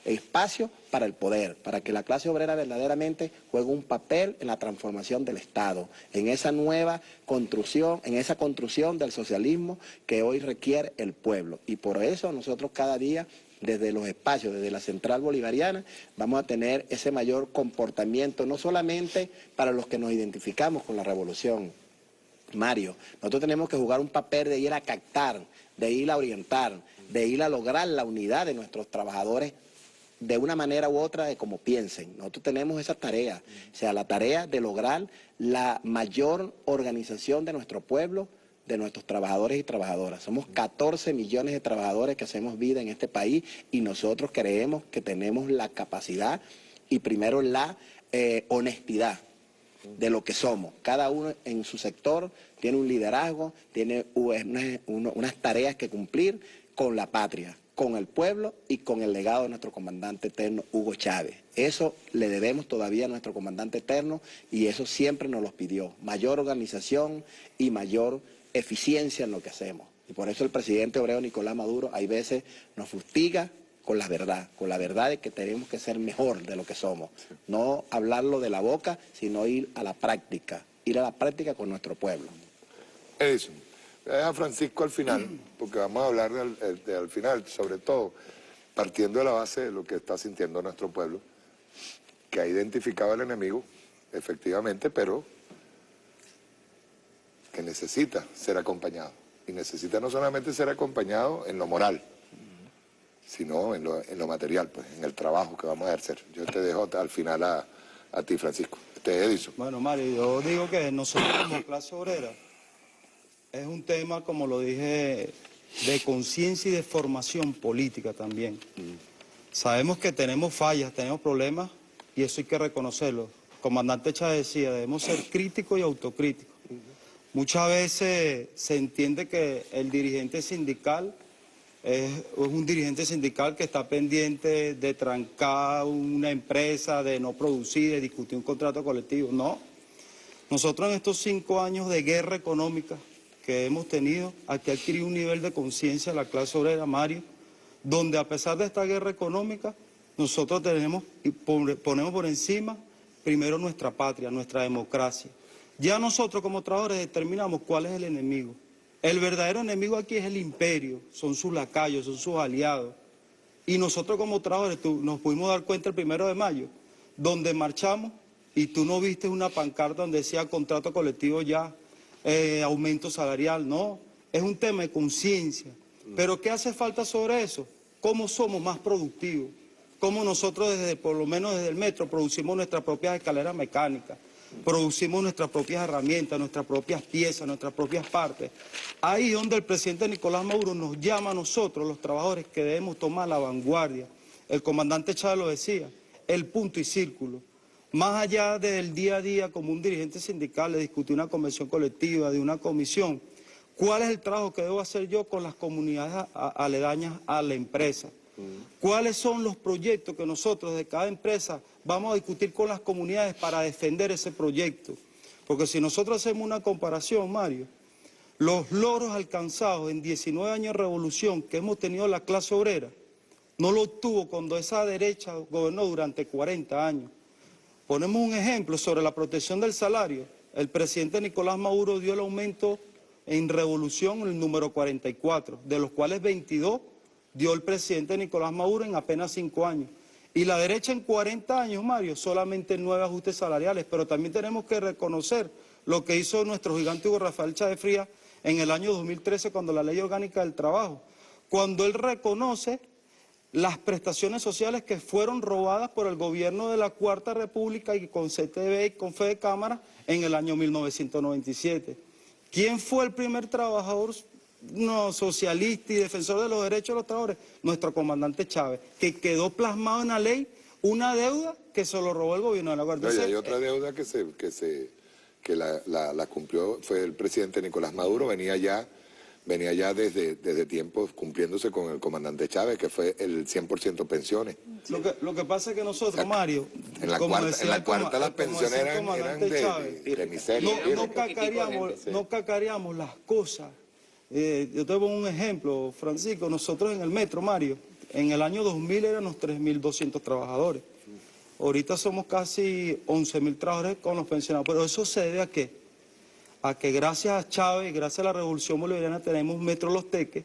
[SPEAKER 3] espacios para el poder, para que la clase obrera verdaderamente juegue un papel en la transformación del Estado, en esa nueva construcción, en esa construcción del socialismo que hoy requiere el pueblo. Y por eso nosotros cada día, desde los espacios, desde la Central Bolivariana, vamos a tener ese mayor comportamiento, no solamente para los que nos identificamos con la revolución, Mario. Nosotros tenemos que jugar un papel de ir a captar, de ir a orientar, de ir a lograr la unidad de nuestros trabajadores de una manera u otra de cómo piensen. Nosotros tenemos esa tarea, o sea, la tarea de lograr la mayor organización de nuestro pueblo, de nuestros trabajadores y trabajadoras. Somos 14 millones de trabajadores que hacemos vida en este país, y nosotros creemos que tenemos la capacidad y primero la honestidad de lo que somos. Cada uno en su sector tiene un liderazgo, tiene unas tareas que cumplir con la patria, con el pueblo y con el legado de nuestro comandante eterno Hugo Chávez. Eso le debemos todavía a nuestro comandante eterno, y eso siempre nos lo pidió. Mayor organización y mayor eficiencia en lo que hacemos. Y por eso el presidente obrero Nicolás Maduro hay veces nos fustiga con la verdad de que tenemos que ser mejor de lo que somos. No hablarlo de la boca, sino ir a la práctica con nuestro pueblo.
[SPEAKER 2] Edison, voy a dejar a Francisco al final, porque vamos a hablar al final, sobre todo partiendo de la base de lo que está sintiendo nuestro pueblo, que ha identificado al enemigo, efectivamente, pero que necesita ser acompañado. Y necesita no solamente ser acompañado en lo moral, sino en lo material, pues, en el trabajo que vamos a ejercer. Yo te dejo al final a ti, Francisco. Edison.
[SPEAKER 7] Bueno, Mario, yo digo que nosotros como clase obrera es un tema, como lo dije, de conciencia y de formación política también. Sabemos que tenemos fallas, tenemos problemas, y eso hay que reconocerlo. El comandante Chávez decía, debemos ser críticos y autocríticos. Muchas veces se entiende que el dirigente sindical es un dirigente sindical que está pendiente de trancar una empresa, de no producir, de discutir un contrato colectivo. No. Nosotros en estos 5 años de guerra económica que hemos tenido, aquí ha adquirido un nivel de conciencia la clase obrera, Mario, donde a pesar de esta guerra económica, nosotros ponemos por encima primero nuestra patria, nuestra democracia. Ya nosotros como trabajadores determinamos cuál es el enemigo. El verdadero enemigo aquí es el imperio, son sus lacayos, son sus aliados. Y nosotros como trabajadores nos pudimos dar cuenta el 1 de mayo, donde marchamos y tú no viste una pancarta donde decía contrato colectivo ya, aumento salarial. No, es un tema de conciencia. Pero ¿qué hace falta sobre eso? ¿Cómo somos más productivos? ¿Cómo nosotros, por lo menos desde el metro, producimos nuestras propias escaleras mecánicas? Producimos nuestras propias herramientas, nuestras propias piezas, nuestras propias partes. Ahí es donde el presidente Nicolás Maduro nos llama a nosotros, los trabajadores, que debemos tomar la vanguardia. El comandante Chávez lo decía, el punto y círculo. Más allá del día a día como un dirigente sindical, de discutir una convención colectiva, de una comisión, ¿cuál es el trabajo que debo hacer yo con las comunidades aledañas a la empresa? ¿Cuáles son los proyectos que nosotros de cada empresa vamos a discutir con las comunidades para defender ese proyecto? Porque si nosotros hacemos una comparación, Mario, los logros alcanzados en 19 años de revolución que hemos tenido la clase obrera, no lo obtuvo cuando esa derecha gobernó durante 40 años. Ponemos un ejemplo sobre la protección del salario. El presidente Nicolás Maduro dio el aumento en revolución, el número 44, de los cuales 22 dio el presidente Nicolás Maduro en apenas 5 años. Y la derecha en 40 años, Mario, solamente 9 ajustes salariales. Pero también tenemos que reconocer lo que hizo nuestro gigante Hugo Rafael Chávez Frías en el año 2013 cuando la Ley Orgánica del Trabajo, cuando él reconoce las prestaciones sociales que fueron robadas por el gobierno de la Cuarta República y con CTV y con Fede Cámara en el año 1997. ¿Quién fue el primer trabajador socialista y defensor de los derechos de los trabajadores? Nuestro comandante Chávez, que quedó plasmado en la ley una deuda que se lo robó el gobierno de la Guardia.
[SPEAKER 2] No, y hay otra deuda que la cumplió, fue el presidente Nicolás Maduro, venía ya desde tiempos cumpliéndose con el comandante Chávez, que fue el 100% pensiones.
[SPEAKER 7] Lo que pasa es que nosotros, Mario,
[SPEAKER 2] En la cuarta las pensiones eran de miseria.
[SPEAKER 7] No cacareamos las cosas. Yo te pongo un ejemplo, Francisco. Nosotros en el metro, Mario, en el año 2000 éramos 3.200 trabajadores. Ahorita somos casi 11.000 trabajadores con los pensionados. Pero eso se debe ¿a qué? A que gracias a Chávez, gracias a la Revolución Bolivariana, tenemos Metro Los Teques,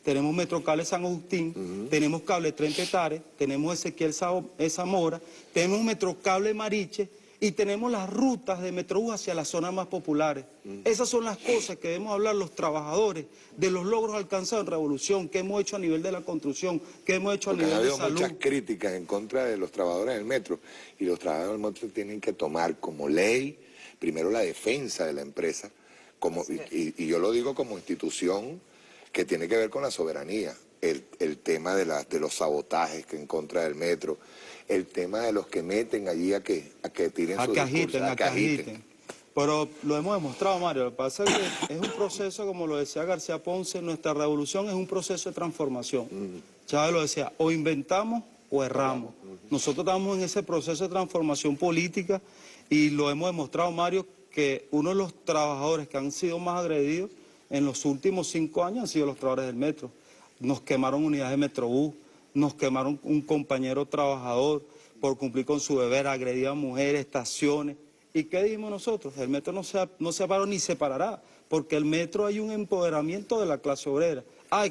[SPEAKER 7] tenemos Metrocable San Agustín, tenemos Cable Tren Petare, tenemos Ezequiel Zamora, tenemos Metrocable Mariche y tenemos las rutas de Metrobús hacia las zonas más populares. Esas son las cosas que debemos hablar los trabajadores, de los logros alcanzados en Revolución, que hemos hecho a nivel de la construcción, que hemos hecho a nivel de salud.
[SPEAKER 2] Ha habido muchas críticas en contra de los trabajadores del metro, y los trabajadores del metro tienen que tomar como ley primero la defensa de la empresa, y yo lo digo como institución que tiene que ver con la soberanía, el tema de los sabotajes que en contra del metro, el tema de los que meten allí a que tiren sus discursos, a que agiten.
[SPEAKER 7] Pero lo hemos demostrado, Mario. Lo que pasa es que es un proceso, como lo decía García Ponce, nuestra revolución es un proceso de transformación. Chávez lo decía, o inventamos o erramos. Nosotros estamos en ese proceso de transformación política y lo hemos demostrado, Mario, que uno de los trabajadores que han sido más agredidos en los últimos 5 años han sido los trabajadores del metro. Nos quemaron unidades de Metrobús, nos quemaron un compañero trabajador por cumplir con su deber, agredían mujeres, estaciones. ¿Y qué dijimos nosotros? El metro no se paró ni se parará, porque el metro hay un empoderamiento de la clase obrera.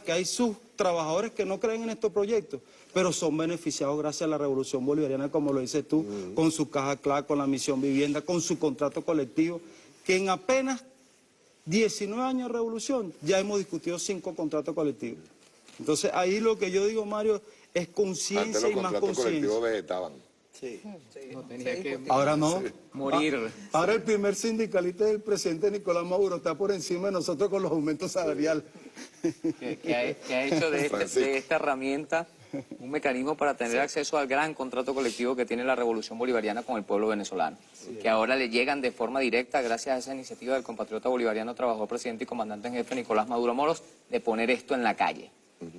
[SPEAKER 7] Que hay sus trabajadores que no creen en estos proyectos, pero son beneficiados gracias a la Revolución Bolivariana, como lo dices tú, con su caja CLAC, con la misión vivienda, con su contrato colectivo, que en apenas 19 años de revolución ya hemos discutido 5 contratos colectivos. Entonces ahí lo que yo digo, Mario, es conciencia y más conciencia. Antes los contratos colectivos
[SPEAKER 2] vegetaban.
[SPEAKER 6] Sí. No tenía que
[SPEAKER 7] ahora no.
[SPEAKER 6] Morir.
[SPEAKER 7] Ahora el primer sindicalista del presidente Nicolás Maduro está por encima de nosotros con los aumentos salariales.
[SPEAKER 6] Que ha hecho de esta herramienta un mecanismo para tener acceso al gran contrato colectivo que tiene la Revolución Bolivariana con el pueblo venezolano, que ahora le llegan de forma directa gracias a esa iniciativa del compatriota bolivariano, trabajador, presidente y comandante en jefe Nicolás Maduro Moros, de poner esto en la calle,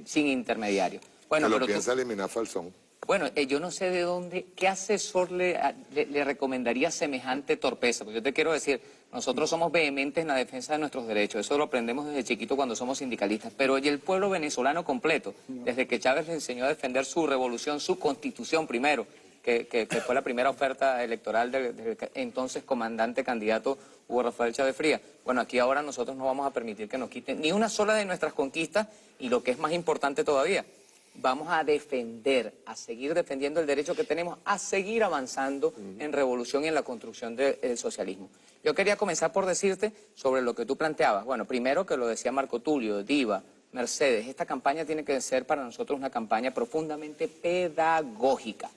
[SPEAKER 6] sin intermediario.
[SPEAKER 2] Bueno, pero piensa eliminar Falzón.
[SPEAKER 6] Bueno, yo no sé de dónde, ¿qué asesor le recomendaría semejante torpeza? Porque yo te quiero decir, nosotros somos vehementes en la defensa de nuestros derechos, eso lo aprendemos desde chiquito cuando somos sindicalistas, pero oye, el pueblo venezolano completo, desde que Chávez le enseñó a defender su revolución, su constitución primero, que fue la primera oferta electoral del entonces comandante candidato Hugo Rafael Chávez Frías. Bueno, aquí ahora nosotros no vamos a permitir que nos quiten ni una sola de nuestras conquistas y lo que es más importante todavía, vamos a defender, a seguir defendiendo el derecho que tenemos a seguir avanzando en revolución y en la construcción del socialismo. Yo quería comenzar por decirte sobre lo que tú planteabas. Bueno, primero que lo decía Marco Tulio, Diva, Mercedes, esta campaña tiene que ser para nosotros una campaña profundamente pedagógica.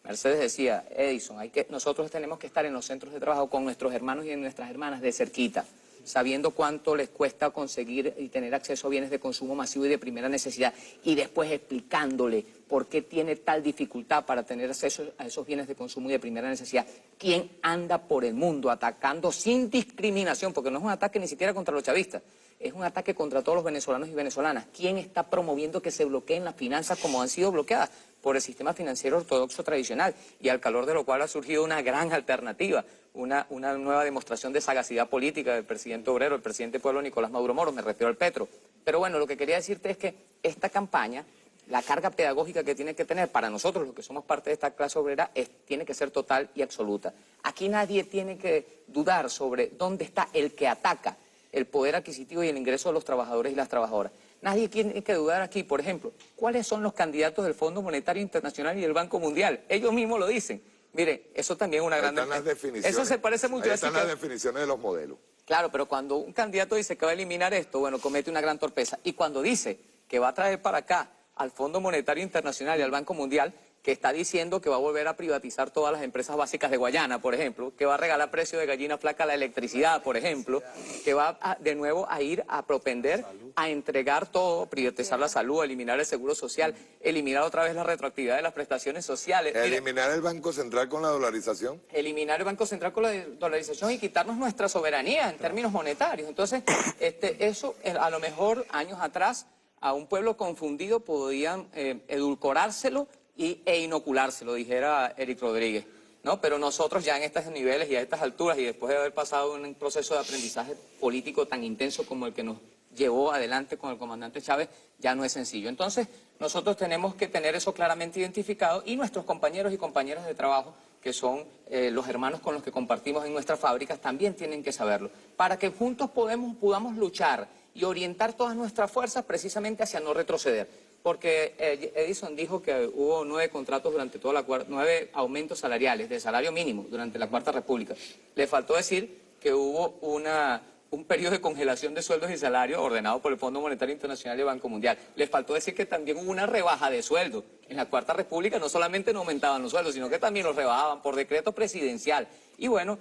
[SPEAKER 6] Mercedes decía, Edison, nosotros tenemos que estar en los centros de trabajo con nuestros hermanos y nuestras hermanas de cerquita, sabiendo cuánto les cuesta conseguir y tener acceso a bienes de consumo masivo y de primera necesidad, y después explicándole por qué tiene tal dificultad para tener acceso a esos bienes de consumo y de primera necesidad. ¿Quién anda por el mundo atacando sin discriminación? Porque no es un ataque ni siquiera contra los chavistas, es un ataque contra todos los venezolanos y venezolanas. ¿Quién está promoviendo que se bloqueen las finanzas como han sido bloqueadas por el sistema financiero ortodoxo tradicional? Y al calor de lo cual ha surgido una gran alternativa, una nueva demostración de sagacidad política del presidente obrero, el presidente pueblo Nicolás Maduro Moros, me refiero al Petro. Pero bueno, lo que quería decirte es que esta campaña, la carga pedagógica que tiene que tener para nosotros, los que somos parte de esta clase obrera, tiene que ser total y absoluta. Aquí nadie tiene que dudar sobre dónde está el que ataca el poder adquisitivo y el ingreso de los trabajadores y las trabajadoras. Nadie tiene que dudar aquí, por ejemplo, ¿cuáles son los candidatos del Fondo Monetario Internacional y del Banco Mundial? Ellos mismos lo dicen. Mire, eso también es una gran...
[SPEAKER 2] Están las definiciones.
[SPEAKER 6] Eso se parece mucho
[SPEAKER 2] Ahí
[SPEAKER 6] a
[SPEAKER 2] están las definiciones de los modelos.
[SPEAKER 6] Claro, pero cuando un candidato dice que va a eliminar esto, bueno, comete una gran torpeza. Y cuando dice que va a traer para acá al Fondo Monetario Internacional y al Banco Mundial, que está diciendo que va a volver a privatizar todas las empresas básicas de Guayana, por ejemplo, que va a regalar precio de gallina flaca a la electricidad, por ejemplo, que va de nuevo a ir a propender a entregar todo, privatizar la salud, eliminar el seguro social, eliminar otra vez la retroactividad de las prestaciones sociales.
[SPEAKER 2] Eliminar el Banco Central con la dolarización.
[SPEAKER 6] Eliminar el Banco Central con la dolarización y quitarnos nuestra soberanía en términos monetarios. Entonces, eso a lo mejor años atrás a un pueblo confundido podían edulcorárselo e inoculárselo, dijera Eric Rodríguez, ¿no? Pero nosotros ya en estos niveles y a estas alturas y después de haber pasado un proceso de aprendizaje político tan intenso como el que nos llevó adelante con el comandante Chávez, ya no es sencillo. Entonces, nosotros tenemos que tener eso claramente identificado y nuestros compañeros y compañeras de trabajo, que son los hermanos con los que compartimos en nuestras fábricas, también tienen que saberlo, para que juntos podamos luchar y orientar todas nuestras fuerzas precisamente hacia no retroceder. Porque Edison dijo que hubo 9 contratos durante toda la 9 aumentos salariales de salario mínimo durante la Cuarta República. Le faltó decir que hubo un periodo de congelación de sueldos y salarios ordenado por el Fondo Monetario Internacional y el Banco Mundial. Le faltó decir que también hubo una rebaja de sueldo. En la Cuarta República no solamente no aumentaban los sueldos, sino que también los rebajaban por decreto presidencial. Y bueno,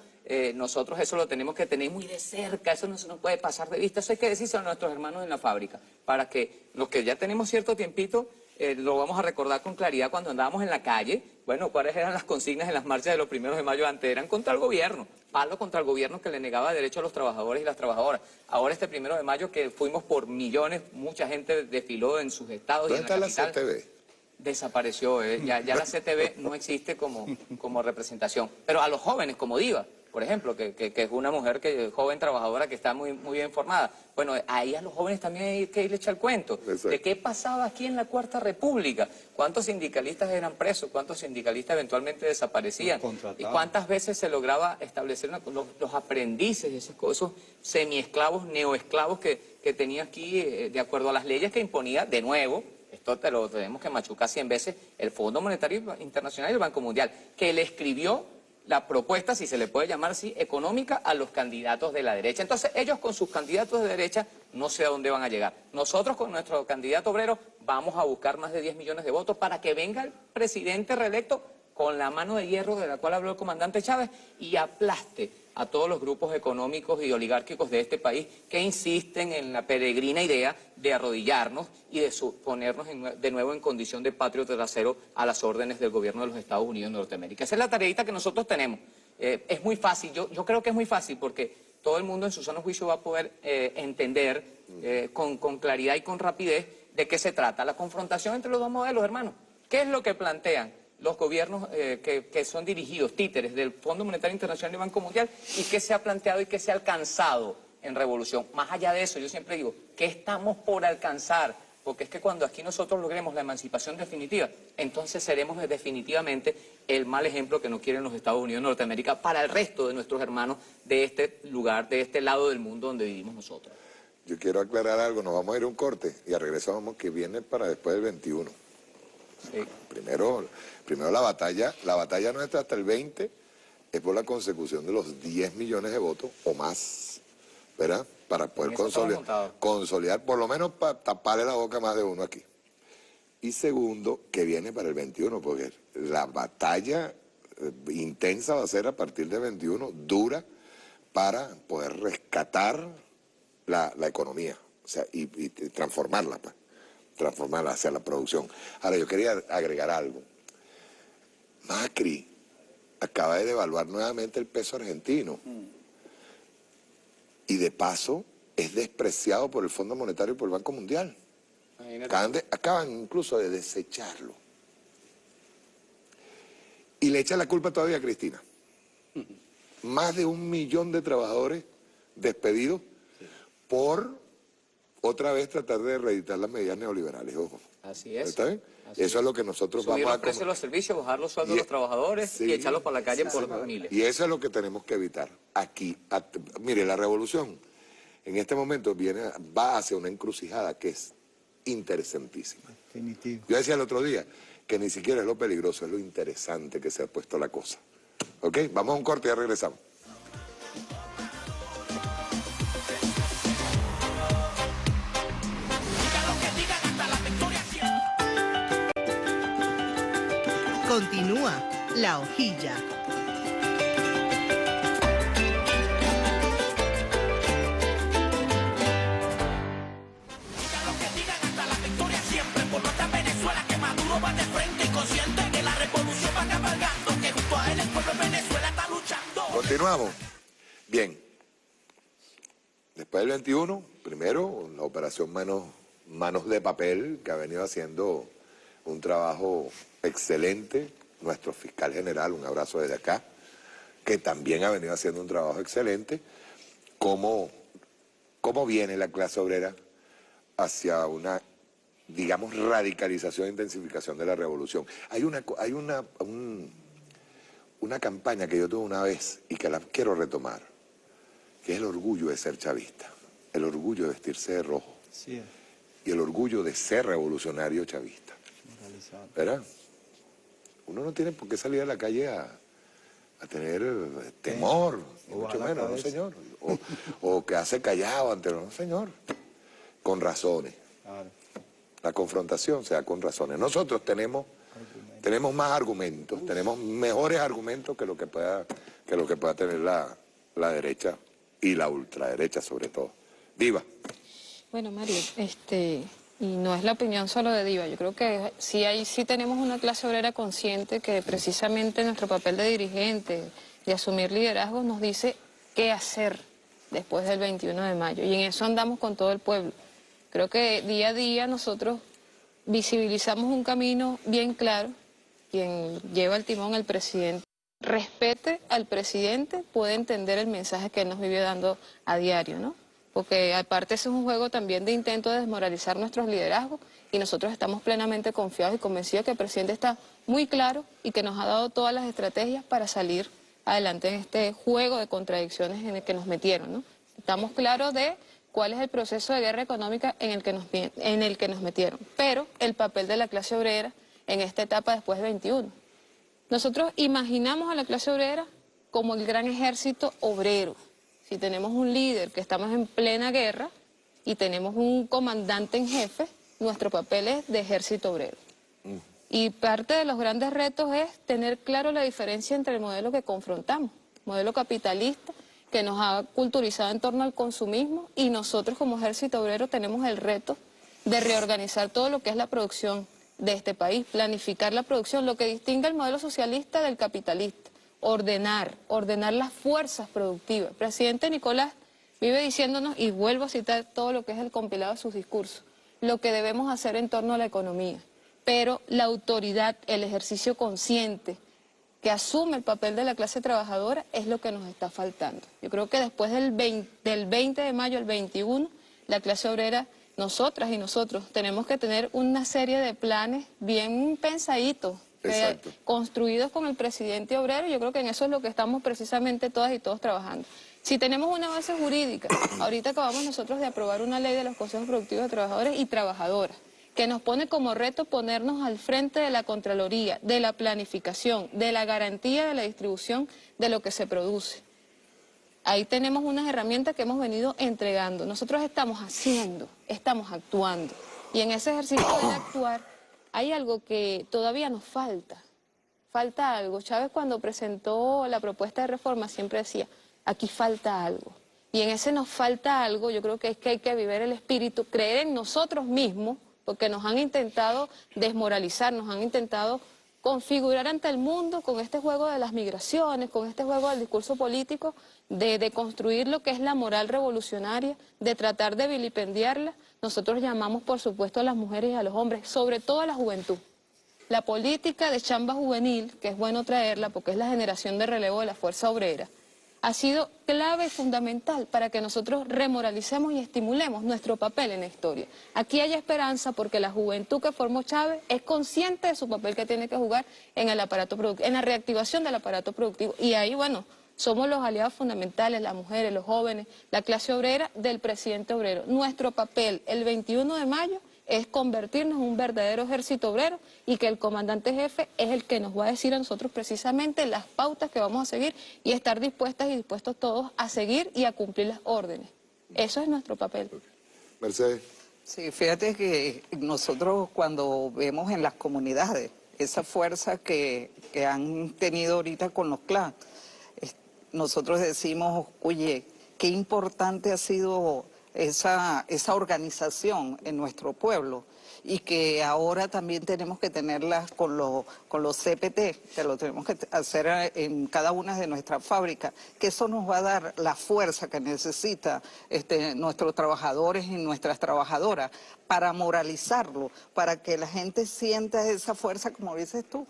[SPEAKER 6] nosotros eso lo tenemos que tener muy de cerca, eso no se nos puede pasar de vista, eso hay que decírselo a nuestros hermanos en la fábrica, para que los que ya tenemos cierto tiempito, lo vamos a recordar con claridad cuando andábamos en la calle. Bueno, ¿cuáles eran las consignas en las marchas de los 1 de mayo antes? Eran contra el gobierno, palo contra el gobierno que le negaba derecho a los trabajadores y las trabajadoras. Ahora este 1 de mayo que fuimos por millones, mucha gente desfiló en sus estados y en la capital.
[SPEAKER 2] ¿Dónde está la CTV?
[SPEAKER 6] Desapareció, ya la CTV no existe como representación. Pero a los jóvenes, como Diva, por ejemplo, que es una mujer joven trabajadora que está muy bien formada. Bueno, ahí a los jóvenes también hay que irle echar el cuento.
[SPEAKER 2] Exacto.
[SPEAKER 6] De qué pasaba aquí en la Cuarta República. ¿Cuántos sindicalistas eran presos? ¿Cuántos sindicalistas eventualmente desaparecían? ¿Y cuántas veces se lograba establecer los aprendices, esos semiesclavos, neoesclavos que tenía aquí de acuerdo a las leyes que imponía, de nuevo, esto te lo tenemos que machucar 100 veces, el Fondo Monetario Internacional y el Banco Mundial, que le escribió la propuesta, si se le puede llamar así, económica a los candidatos de la derecha. Entonces, ellos con sus candidatos de derecha no sé a dónde van a llegar. Nosotros con nuestro candidato obrero vamos a buscar más de 10 millones de votos para que venga el presidente reelecto con la mano de hierro de la cual habló el comandante Chávez y aplaste a todos los grupos económicos y oligárquicos de este país que insisten en la peregrina idea de arrodillarnos y de ponernos de nuevo en condición de patrio trasero a las órdenes del gobierno de los Estados Unidos de Norteamérica. Esa es la tareita que nosotros tenemos. Es muy fácil, yo creo que es muy fácil porque todo el mundo en su sano juicio va a poder entender con claridad y con rapidez de qué se trata. La confrontación entre los dos modelos, hermanos. ¿Qué es lo que plantean los gobiernos que son dirigidos, títeres del Fondo Monetario Internacional y Banco Mundial, y qué se ha planteado y qué se ha alcanzado en revolución? Más allá de eso, yo siempre digo, ¿qué estamos por alcanzar? Porque es que cuando aquí nosotros logremos la emancipación definitiva, entonces seremos definitivamente el mal ejemplo que no quieren los Estados Unidos de Norteamérica para el resto de nuestros hermanos de este lugar, de este lado del mundo donde vivimos nosotros.
[SPEAKER 2] Yo quiero aclarar algo, nos vamos a ir a un corte y regresamos que viene para después del 21.
[SPEAKER 6] Sí.
[SPEAKER 2] Primero la batalla nuestra hasta el 20 es por la consecución de los 10 millones de votos o más, ¿verdad? Para poder consolidar, por lo menos para taparle la boca a más de uno aquí. Y segundo, que viene para el 21, porque la batalla intensa va a ser a partir del 21, dura, para poder rescatar la economía, o sea, y transformarla, pues. Transformarla hacia la producción. Ahora, yo quería agregar algo. Macri acaba de devaluar nuevamente el peso argentino. Y de paso es despreciado por el Fondo Monetario y por el Banco Mundial. Acaban incluso de desecharlo. Y le echan la culpa todavía a Cristina. Más de 1 millón de trabajadores despedidos por otra vez tratar de reeditar las medidas neoliberales, ojo.
[SPEAKER 6] Así es.
[SPEAKER 2] ¿Está bien? Eso es lo que nosotros
[SPEAKER 6] subir
[SPEAKER 2] vamos a...
[SPEAKER 6] los precios de los servicios, bajar los sueldos de los trabajadores
[SPEAKER 2] sí,
[SPEAKER 6] y echarlos para la calle por miles.
[SPEAKER 2] Y eso es lo que tenemos que evitar. Aquí, mire, la revolución en este momento va hacia una encrucijada que es interesantísima.
[SPEAKER 7] Definitivo.
[SPEAKER 2] Yo decía el otro día que ni siquiera es lo peligroso, es lo interesante que se ha puesto la cosa. ¿Ok? Vamos a un corte y ya regresamos.
[SPEAKER 10] Continúa La Hojilla.
[SPEAKER 2] Continuamos. Bien. Después del 21, primero, la operación Manos de Papel, que ha venido haciendo un trabajo excelente. Nuestro fiscal general, un abrazo desde acá, que también ha venido haciendo un trabajo excelente. ¿Cómo viene la clase obrera hacia una, digamos, radicalización e intensificación de la revolución? Hay una campaña que yo tuve una vez y que la quiero retomar, que es el orgullo de ser chavista, el orgullo de vestirse de rojo,
[SPEAKER 7] Sí,
[SPEAKER 2] y el orgullo de ser revolucionario chavista.
[SPEAKER 7] realizado.
[SPEAKER 2] ¿Verdad? Uno no tiene por qué salir a la calle a tener temor, ni
[SPEAKER 7] O
[SPEAKER 2] mucho
[SPEAKER 7] bajar la
[SPEAKER 2] menos, no
[SPEAKER 7] cabeza.
[SPEAKER 2] señor. O quedarse callado ante los, no señor. Con razones.
[SPEAKER 7] Claro.
[SPEAKER 2] La confrontación se da con razones. Nosotros tenemos más argumentos, tenemos mejores argumentos que lo que pueda tener la derecha y la ultraderecha sobre todo. Viva.
[SPEAKER 4] Bueno, Mario, y no es la opinión solo de Diva, yo creo que sí tenemos una clase obrera consciente que precisamente nuestro papel de dirigente, de asumir liderazgo, nos dice qué hacer después del 21 de mayo, y en eso andamos con todo el pueblo. Creo que día a día nosotros visibilizamos un camino bien claro. Quien lleva el timón, el presidente, respete al presidente, puede entender el mensaje que él nos vive dando a diario, ¿no? Porque aparte ese es un juego también de intento de desmoralizar nuestros liderazgos, y nosotros estamos plenamente confiados y convencidos que el presidente está muy claro y que nos ha dado todas las estrategias para salir adelante en este juego de contradicciones en el que nos metieron, ¿no? Estamos claros de cuál es el proceso de guerra económica en el que nos metieron, pero el papel de la clase obrera en esta etapa después del 21. Nosotros imaginamos a la clase obrera como el gran ejército obrero. Si tenemos un líder que estamos en plena guerra y tenemos un comandante en jefe, nuestro papel es de ejército obrero. Y parte de los grandes retos es tener claro la diferencia entre el modelo que confrontamos, modelo capitalista, que nos ha culturizado en torno al consumismo, y nosotros como ejército obrero tenemos el reto de reorganizar todo lo que es la producción de este país, planificar la producción, lo que distingue el modelo socialista del capitalista, ordenar las fuerzas productivas. El presidente Nicolás vive diciéndonos, y vuelvo a citar todo lo que es el compilado de sus discursos, lo que debemos hacer en torno a la economía, pero la autoridad, el ejercicio consciente que asume el papel de la clase trabajadora es lo que nos está faltando. Yo creo que después del 20 de mayo al 21, la clase obrera, nosotras y nosotros, tenemos que tener una serie de planes bien pensaditos, construidos con el presidente obrero. Yo creo que en eso es lo que estamos precisamente todas y todos trabajando. Si tenemos una base jurídica, ahorita acabamos nosotros de aprobar una ley de los consejos productivos de trabajadores y trabajadoras, que nos pone como reto ponernos al frente de la Contraloría, de la planificación, de la garantía de la distribución de lo que se produce. Ahí tenemos unas herramientas que hemos venido entregando. Nosotros estamos haciendo, estamos actuando. Y en ese ejercicio de actuar hay algo que todavía nos falta. Falta algo. Chávez, cuando presentó la propuesta de reforma, siempre decía, aquí falta algo. Y en ese nos falta algo, yo creo que hay que vivir el espíritu, creer en nosotros mismos, porque nos han intentado desmoralizar, nos han intentado configurar ante el mundo con este juego de las migraciones, con este juego del discurso político, de construir lo que es la moral revolucionaria, de tratar de vilipendiarla. Nosotros llamamos, por supuesto, a las mujeres y a los hombres, sobre todo a la juventud. La política de chamba juvenil, que es bueno traerla porque es la generación de relevo de la fuerza obrera, ha sido clave y fundamental para que nosotros remoralicemos y estimulemos nuestro papel en la historia. Aquí hay esperanza porque la juventud que formó Chávez es consciente de su papel que tiene que jugar en el aparato productivo, en la reactivación del aparato productivo. Y ahí, bueno, somos los aliados fundamentales, las mujeres, los jóvenes, la clase obrera del presidente obrero. Nuestro papel el 21 de mayo es convertirnos en un verdadero ejército obrero y que el comandante jefe es el que nos va a decir a nosotros precisamente las pautas que vamos a seguir y estar dispuestas y dispuestos todos a seguir y a cumplir las órdenes. Eso es nuestro papel.
[SPEAKER 2] Mercedes.
[SPEAKER 5] Sí, fíjate que nosotros cuando vemos en las comunidades esa fuerza que han tenido ahorita con los CLAN, nosotros decimos, oye, qué importante ha sido esa organización en nuestro pueblo y que ahora también tenemos que tenerla con los CPT, que lo tenemos que hacer en cada una de nuestras fábricas, que eso nos va a dar la fuerza que necesita nuestros trabajadores y nuestras trabajadoras para moralizarlo, para que la gente sienta esa fuerza, como dices tú,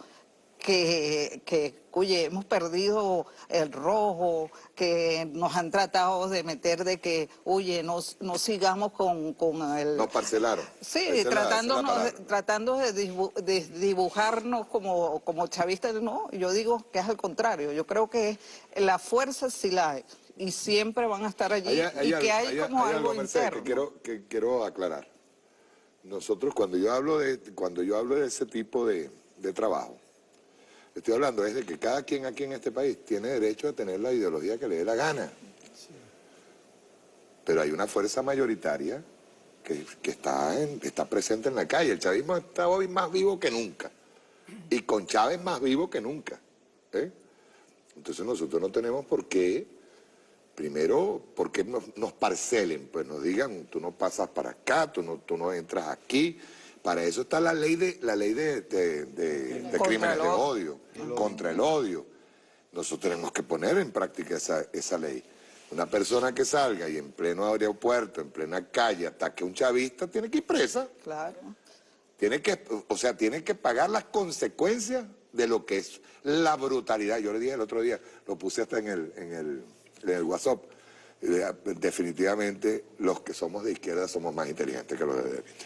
[SPEAKER 5] oye, hemos perdido el rojo, que nos han tratado de meter de que, oye, no sigamos con el...
[SPEAKER 2] Nos parcelaron.
[SPEAKER 5] Sí,
[SPEAKER 2] Esa es la
[SPEAKER 5] tratando de dibujarnos como chavistas. No, yo digo que es al contrario. Yo creo que la fuerza sí la hay y siempre van a estar allí y que hay como algo
[SPEAKER 2] Mercedes,
[SPEAKER 5] interno.
[SPEAKER 2] que quiero aclarar. Nosotros cuando yo hablo de ese tipo de trabajo, estoy hablando es de que cada quien aquí en este país tiene derecho a tener la ideología que le dé la gana. Pero hay una fuerza mayoritaria que está presente en la calle. El chavismo está hoy más vivo que nunca. Y con Chávez más vivo que nunca. Entonces nosotros no tenemos por qué, primero, por qué nos parcelen. Pues nos digan, tú no pasas para acá, tú no entras aquí. Para eso está la ley de crímenes de odio, contra el odio. Nosotros tenemos que poner en práctica esa ley. Una persona que salga y en pleno aeropuerto, en plena calle, ataque a un chavista, tiene que ir presa.
[SPEAKER 5] Claro.
[SPEAKER 2] Tiene que pagar las consecuencias de lo que es la brutalidad. Yo le dije el otro día, lo puse hasta en el WhatsApp. Definitivamente los que somos de izquierda somos más inteligentes que los de derecha.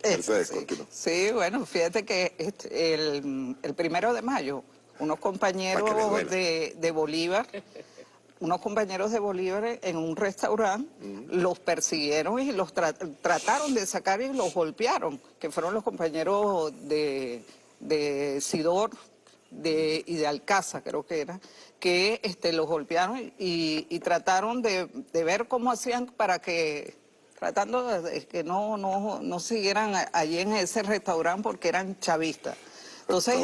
[SPEAKER 2] Mercedes, continúa.
[SPEAKER 5] Sí, bueno, fíjate que el 1 de mayo, unos compañeros de Bolívar, en un restaurante, los persiguieron y los trataron de sacar y los golpearon, que fueron los compañeros de Sidor y de Alcázar, creo que era, que los golpearon y trataron de ver cómo hacían para que... tratando de que no siguieran allí en ese restaurante porque eran chavistas. Entonces,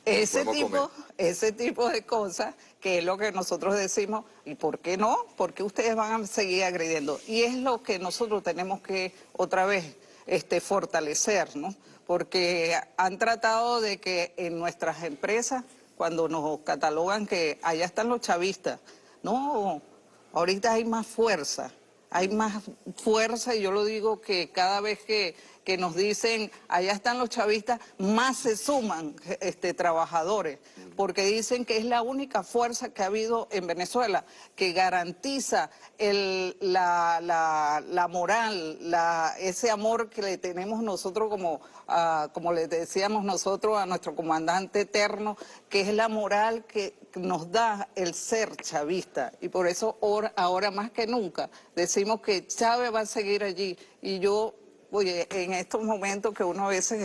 [SPEAKER 5] ese tipo de cosas, que es lo que nosotros decimos, ¿y por qué no? Porque ustedes van a seguir agrediendo. Y es lo que nosotros tenemos que, otra vez, fortalecer, ¿no? Porque han tratado de que en nuestras empresas, cuando nos catalogan que allá están los chavistas, no, ahorita hay más fuerza. Hay más fuerza y yo lo digo que cada vez que nos dicen allá están los chavistas, más se suman trabajadores, porque dicen que es la única fuerza que ha habido en Venezuela, que garantiza la moral, ese amor que le tenemos nosotros como le decíamos nosotros a nuestro comandante eterno, que es la moral que nos da el ser chavista. Y por eso ahora más que nunca decimos que Chávez va a seguir allí. Y yo, oye, en estos momentos que uno a veces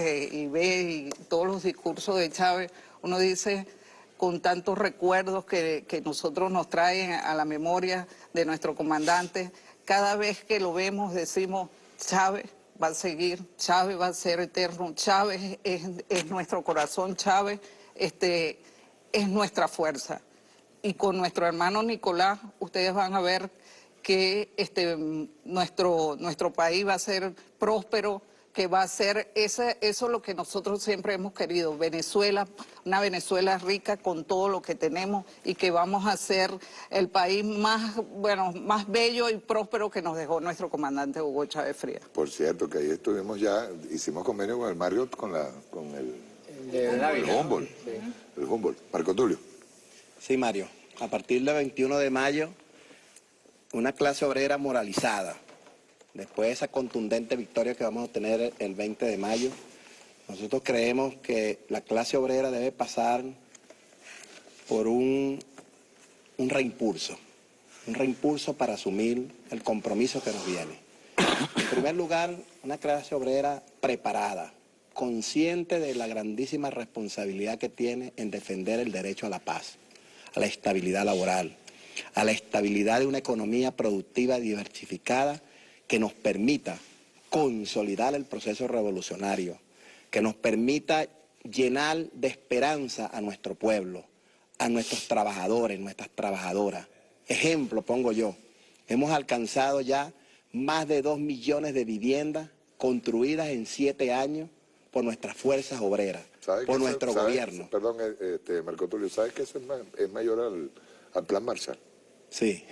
[SPEAKER 5] ve todos los discursos de Chávez, uno dice con tantos recuerdos que nosotros nos traen a la memoria de nuestro comandante, cada vez que lo vemos decimos, Chávez va a seguir, Chávez va a ser eterno, Chávez es nuestro corazón, Chávez es nuestra fuerza. Y con nuestro hermano Nicolás, ustedes van a ver que nuestro país va a ser próspero, que va a ser eso es lo que nosotros siempre hemos querido, Venezuela, una Venezuela rica con todo lo que tenemos y que vamos a ser el país más bello y próspero que nos dejó nuestro comandante Hugo Chávez Frías.
[SPEAKER 2] Por cierto, que ahí estuvimos ya, hicimos convenio con el Marriott, con el Humboldt. El Humboldt. Marco Tulio.
[SPEAKER 3] Sí, Mario. A partir del 21 de mayo, una clase obrera moralizada. Después de esa contundente victoria que vamos a tener el 20 de mayo, nosotros creemos que la clase obrera debe pasar por un reimpulso para asumir el compromiso que nos viene. En primer lugar, una clase obrera preparada, consciente de la grandísima responsabilidad que tiene en defender el derecho a la paz, a la estabilidad laboral, a la estabilidad de una economía productiva diversificada que nos permita consolidar el proceso revolucionario, que nos permita llenar de esperanza a nuestro pueblo, a nuestros trabajadores, nuestras trabajadoras. Ejemplo, pongo yo, hemos alcanzado ya más de 2 millones de viviendas construidas en 7 años por nuestras fuerzas obreras, por nuestro gobierno.
[SPEAKER 2] Perdón, Marco Tulio, ¿sabes que eso es mayor al Plan Marshall?
[SPEAKER 3] Sí.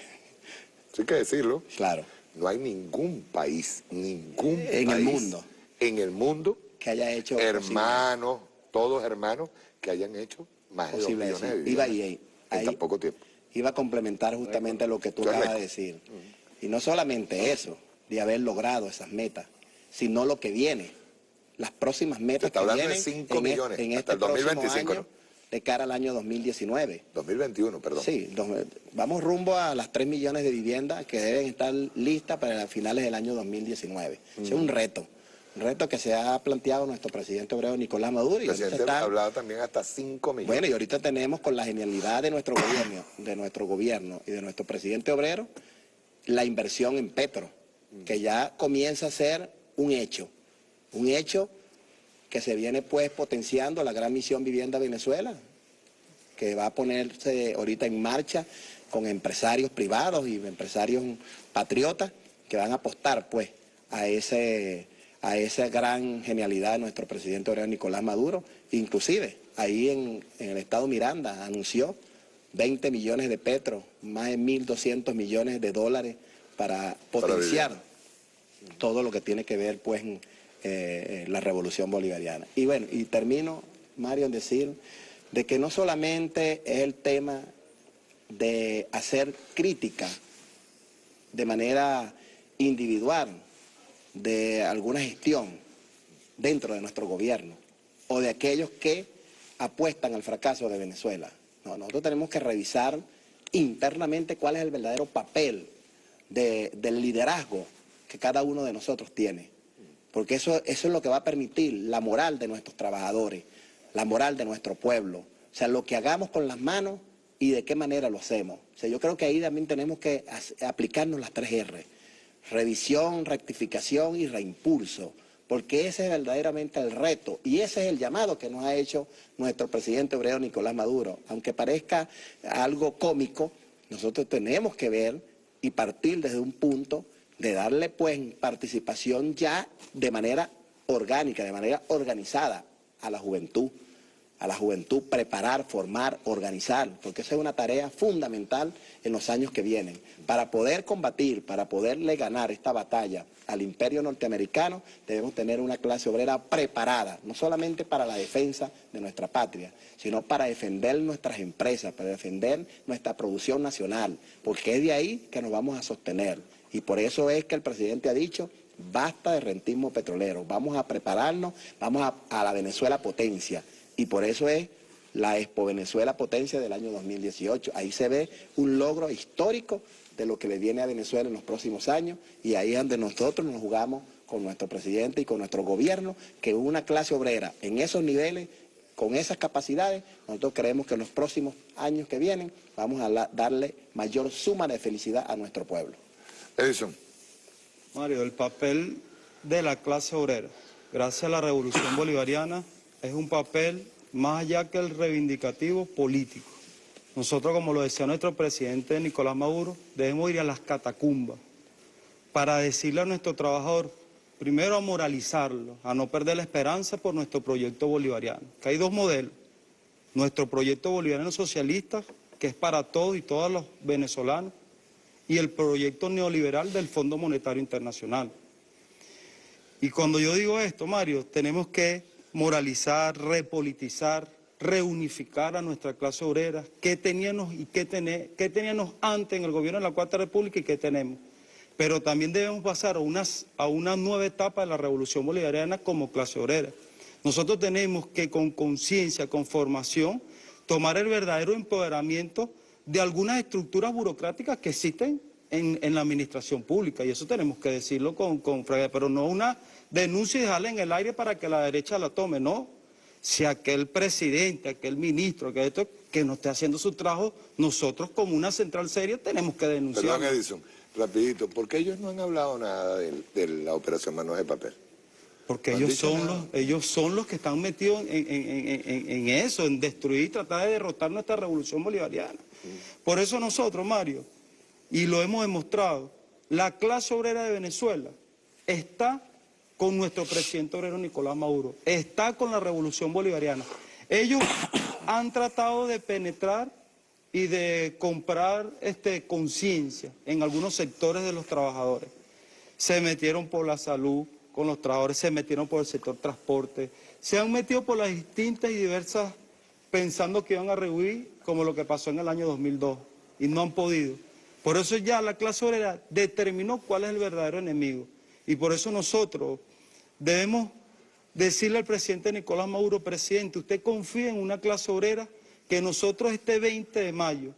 [SPEAKER 2] Sí hay que decirlo.
[SPEAKER 3] Claro.
[SPEAKER 2] No hay ningún país,
[SPEAKER 3] en el mundo
[SPEAKER 2] que haya hecho hermanos, todos hermanos, que hayan hecho más de 2 millones de viviendas en tan poco tiempo.
[SPEAKER 3] Iba a complementar justamente lo que tú acabas de decir. Y no solamente eso, de haber logrado esas metas, sino lo que viene, las próximas metas que vienen
[SPEAKER 2] de 5 millones
[SPEAKER 3] en
[SPEAKER 2] hasta
[SPEAKER 3] este
[SPEAKER 2] el 2025,
[SPEAKER 3] año, de cara al año 2019.
[SPEAKER 2] 2021, perdón.
[SPEAKER 3] Sí, vamos rumbo a las 3 millones de viviendas que deben estar listas para finales del año 2019. Ese es un reto que se ha planteado nuestro presidente obrero Nicolás Maduro.
[SPEAKER 2] El presidente ha hablado también hasta 5 millones.
[SPEAKER 3] Bueno, y ahorita tenemos, con la genialidad de nuestro gobierno y de nuestro presidente obrero, la inversión en Petro, que ya comienza a ser un hecho que se viene pues potenciando la gran misión Vivienda Venezuela, que va a ponerse ahorita en marcha con empresarios privados y empresarios patriotas que van a apostar pues a esa gran genialidad de nuestro presidente obrero Nicolás Maduro. Inclusive ahí en el estado Miranda anunció 20 millones de petros, más de 1.200 millones de dólares para potenciar todo lo que tiene que ver pues la revolución bolivariana. Y bueno, y termino, Mario, en decir de que no solamente es el tema de hacer crítica de manera individual de alguna gestión dentro de nuestro gobierno o de aquellos que apuestan al fracaso de Venezuela. No, nosotros tenemos que revisar internamente cuál es el verdadero papel del liderazgo que cada uno de nosotros tiene. Porque eso es lo que va a permitir la moral de nuestros trabajadores, la moral de nuestro pueblo. O sea, lo que hagamos con las manos y de qué manera lo hacemos. O sea, yo creo que ahí también tenemos que aplicarnos las 3 R. Revisión, rectificación y reimpulso. Porque ese es verdaderamente el reto y ese es el llamado que nos ha hecho nuestro presidente obrero Nicolás Maduro. Aunque parezca algo cómico, nosotros tenemos que ver y partir desde un punto de darle pues participación ya de manera orgánica, de manera organizada a la juventud, preparar, formar, organizar, porque esa es una tarea fundamental en los años que vienen. Para poder combatir, para poderle ganar esta batalla al imperio norteamericano, debemos tener una clase obrera preparada, no solamente para la defensa de nuestra patria, sino para defender nuestras empresas, para defender nuestra producción nacional, porque es de ahí que nos vamos a sostener. Y por eso es que el presidente ha dicho, basta de rentismo petrolero, vamos a prepararnos, vamos a la Venezuela potencia. Y por eso es la Expo Venezuela Potencia del año 2018. Ahí se ve un logro histórico de lo que le viene a Venezuela en los próximos años y ahí es donde nosotros nos jugamos con nuestro presidente y con nuestro gobierno, que una clase obrera en esos niveles, con esas capacidades, nosotros creemos que en los próximos años que vienen vamos a darle mayor suma de felicidad a nuestro pueblo.
[SPEAKER 2] Edison.
[SPEAKER 7] Mario, el papel de la clase obrera, gracias a la revolución bolivariana, es un papel más allá que el reivindicativo político. Nosotros, como lo decía nuestro presidente Nicolás Maduro, debemos ir a las catacumbas para decirle a nuestro trabajador, primero a moralizarlo, a no perder la esperanza por nuestro proyecto bolivariano, que hay 2 modelos. Nuestro proyecto bolivariano socialista, que es para todos y todas los venezolanos, y el proyecto neoliberal del Fondo Monetario Internacional. Y cuando yo digo esto, Mario, tenemos que moralizar, repolitizar, reunificar a nuestra clase obrera, qué teníamos antes en el gobierno de la Cuarta República y qué tenemos. Pero también debemos pasar a una nueva etapa de la revolución bolivariana como clase obrera. Nosotros tenemos que con conciencia, con formación, tomar el verdadero empoderamiento de algunas estructuras burocráticas que existen en la administración pública, y eso tenemos que decirlo con franqueza, pero no una denuncia y dejarla en el aire para que la derecha la tome, no. Si aquel presidente, aquel ministro, que no esté haciendo su trabajo, nosotros como una central seria tenemos que denunciar.
[SPEAKER 2] Perdón, Edison, rapidito, ¿por qué ellos no han hablado nada de la operación Manos de Papel?
[SPEAKER 7] Porque ellos son los que están metidos en eso, en destruir y tratar de derrotar nuestra revolución bolivariana. Por eso nosotros, Mario, y lo hemos demostrado, la clase obrera de Venezuela está con nuestro presidente obrero Nicolás Maduro, está con la revolución bolivariana. Ellos han tratado de penetrar y de comprar conciencia en algunos sectores de los trabajadores. Se metieron por la salud con los trabajadores, se metieron por el sector transporte, se han metido por las distintas y diversas, pensando que iban a rehuir, como lo que pasó en el año 2002, y no han podido. Por eso ya la clase obrera determinó cuál es el verdadero enemigo, y por eso nosotros debemos decirle al presidente Nicolás Maduro: presidente, usted confía en una clase obrera que nosotros este 20 de mayo,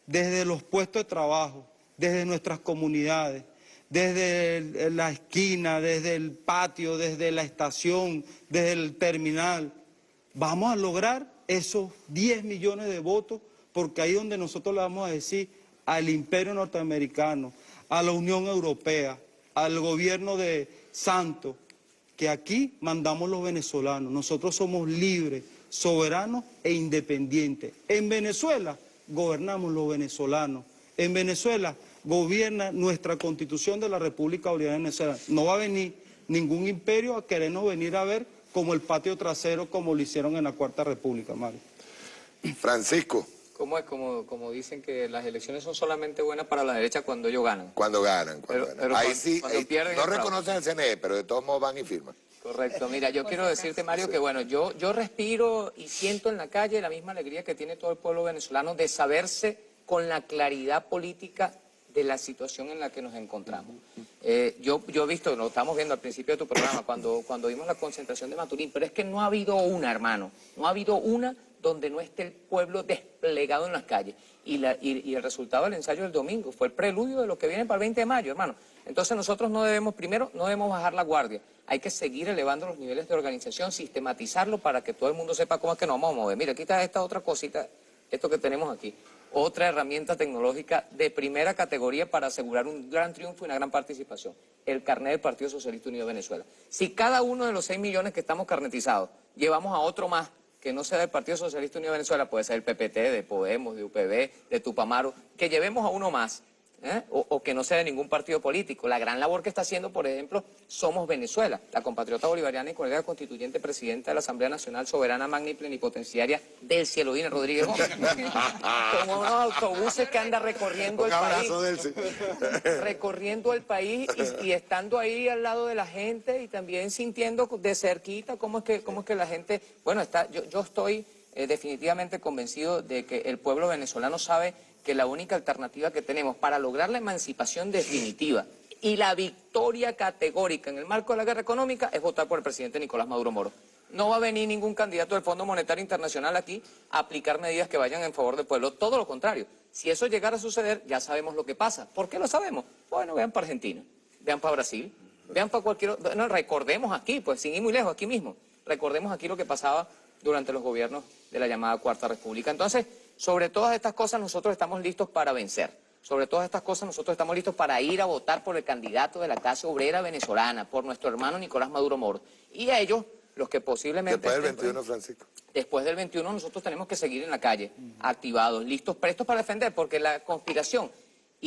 [SPEAKER 7] desde los puestos de trabajo, desde nuestras comunidades, desde la esquina, desde el patio, desde la estación, desde el terminal, vamos a lograr esos 10 millones de votos, porque ahí es donde nosotros le vamos a decir al imperio norteamericano, a la Unión Europea, al gobierno de Santos, que aquí mandamos los venezolanos, nosotros somos libres, soberanos e independientes. En Venezuela gobernamos los venezolanos, en Venezuela gobierna nuestra Constitución de la República Bolivariana de Venezuela. No va a venir ningún imperio a querernos venir a ver como el patio trasero, como lo hicieron en la Cuarta República, Mario.
[SPEAKER 2] Francisco.
[SPEAKER 6] ¿Cómo es? Como dicen que las elecciones son solamente buenas para la derecha cuando ellos ganan.
[SPEAKER 2] Cuando ganan.
[SPEAKER 6] Pero
[SPEAKER 2] ahí sí,
[SPEAKER 6] cuando pierden,
[SPEAKER 2] no reconocen el CNE, pero de todos modos van y firman.
[SPEAKER 6] Correcto. Mira, yo quiero decirte, Mario, que bueno, yo respiro y siento en la calle la misma alegría que tiene todo el pueblo venezolano de saberse con la claridad política de la situación en la que nos encontramos. Yo he visto, lo estamos viendo al principio de tu programa, cuando vimos la concentración de Maturín, pero es que no ha habido una, hermano, no ha habido una donde no esté el pueblo desplegado en las calles. Y el resultado del ensayo del domingo fue el preludio de lo que viene para el 20 de mayo, hermano. Entonces nosotros no debemos bajar la guardia. Hay que seguir elevando los niveles de organización, sistematizarlo para que todo el mundo sepa cómo es que nos vamos a mover. Mira, aquí está esta otra cosita, esto que tenemos aquí. Otra herramienta tecnológica de primera categoría para asegurar un gran triunfo y una gran participación. El carnet del Partido Socialista Unido de Venezuela. Si cada uno de los 6 millones que estamos carnetizados llevamos a otro más que no sea del Partido Socialista Unido de Venezuela, puede ser el PPT, de Podemos, de UPB, de Tupamaro, que llevemos a uno más, o que no sea de ningún partido político. La gran labor que está haciendo, por ejemplo, Somos Venezuela, la compatriota bolivariana y colega constituyente presidenta de la Asamblea Nacional Soberana, Magna y Plenipotenciaria del Cielo, Dina Rodríguez Gómez. Como unos autobuses que anda recorriendo el país. Recorriendo el país y estando ahí al lado de la gente y también sintiendo de cerquita cómo es que la gente... Bueno, yo estoy definitivamente convencido de que el pueblo venezolano sabe que la única alternativa que tenemos para lograr la emancipación definitiva y la victoria categórica en el marco de la guerra económica es votar por el presidente Nicolás Maduro Moro. No va a venir ningún candidato del Fondo Monetario Internacional aquí a aplicar medidas que vayan en favor del pueblo. Todo lo contrario. Si eso llegara a suceder, ya sabemos lo que pasa. ¿Por qué lo sabemos? Bueno, vean para Argentina, vean para Brasil, vean para cualquier otro... No, recordemos aquí, pues sin ir muy lejos, aquí mismo. Recordemos aquí lo que pasaba durante los gobiernos de la llamada Cuarta República. Entonces, sobre todas estas cosas nosotros estamos listos para vencer. Sobre todas estas cosas nosotros estamos listos para ir a votar por el candidato de la clase obrera venezolana, por nuestro hermano Nicolás Maduro Moro. Y ellos, los que posiblemente...
[SPEAKER 2] Después del 21, Francisco.
[SPEAKER 6] Después del 21 nosotros tenemos que seguir en la calle, activados, listos, prestos para defender, porque la conspiración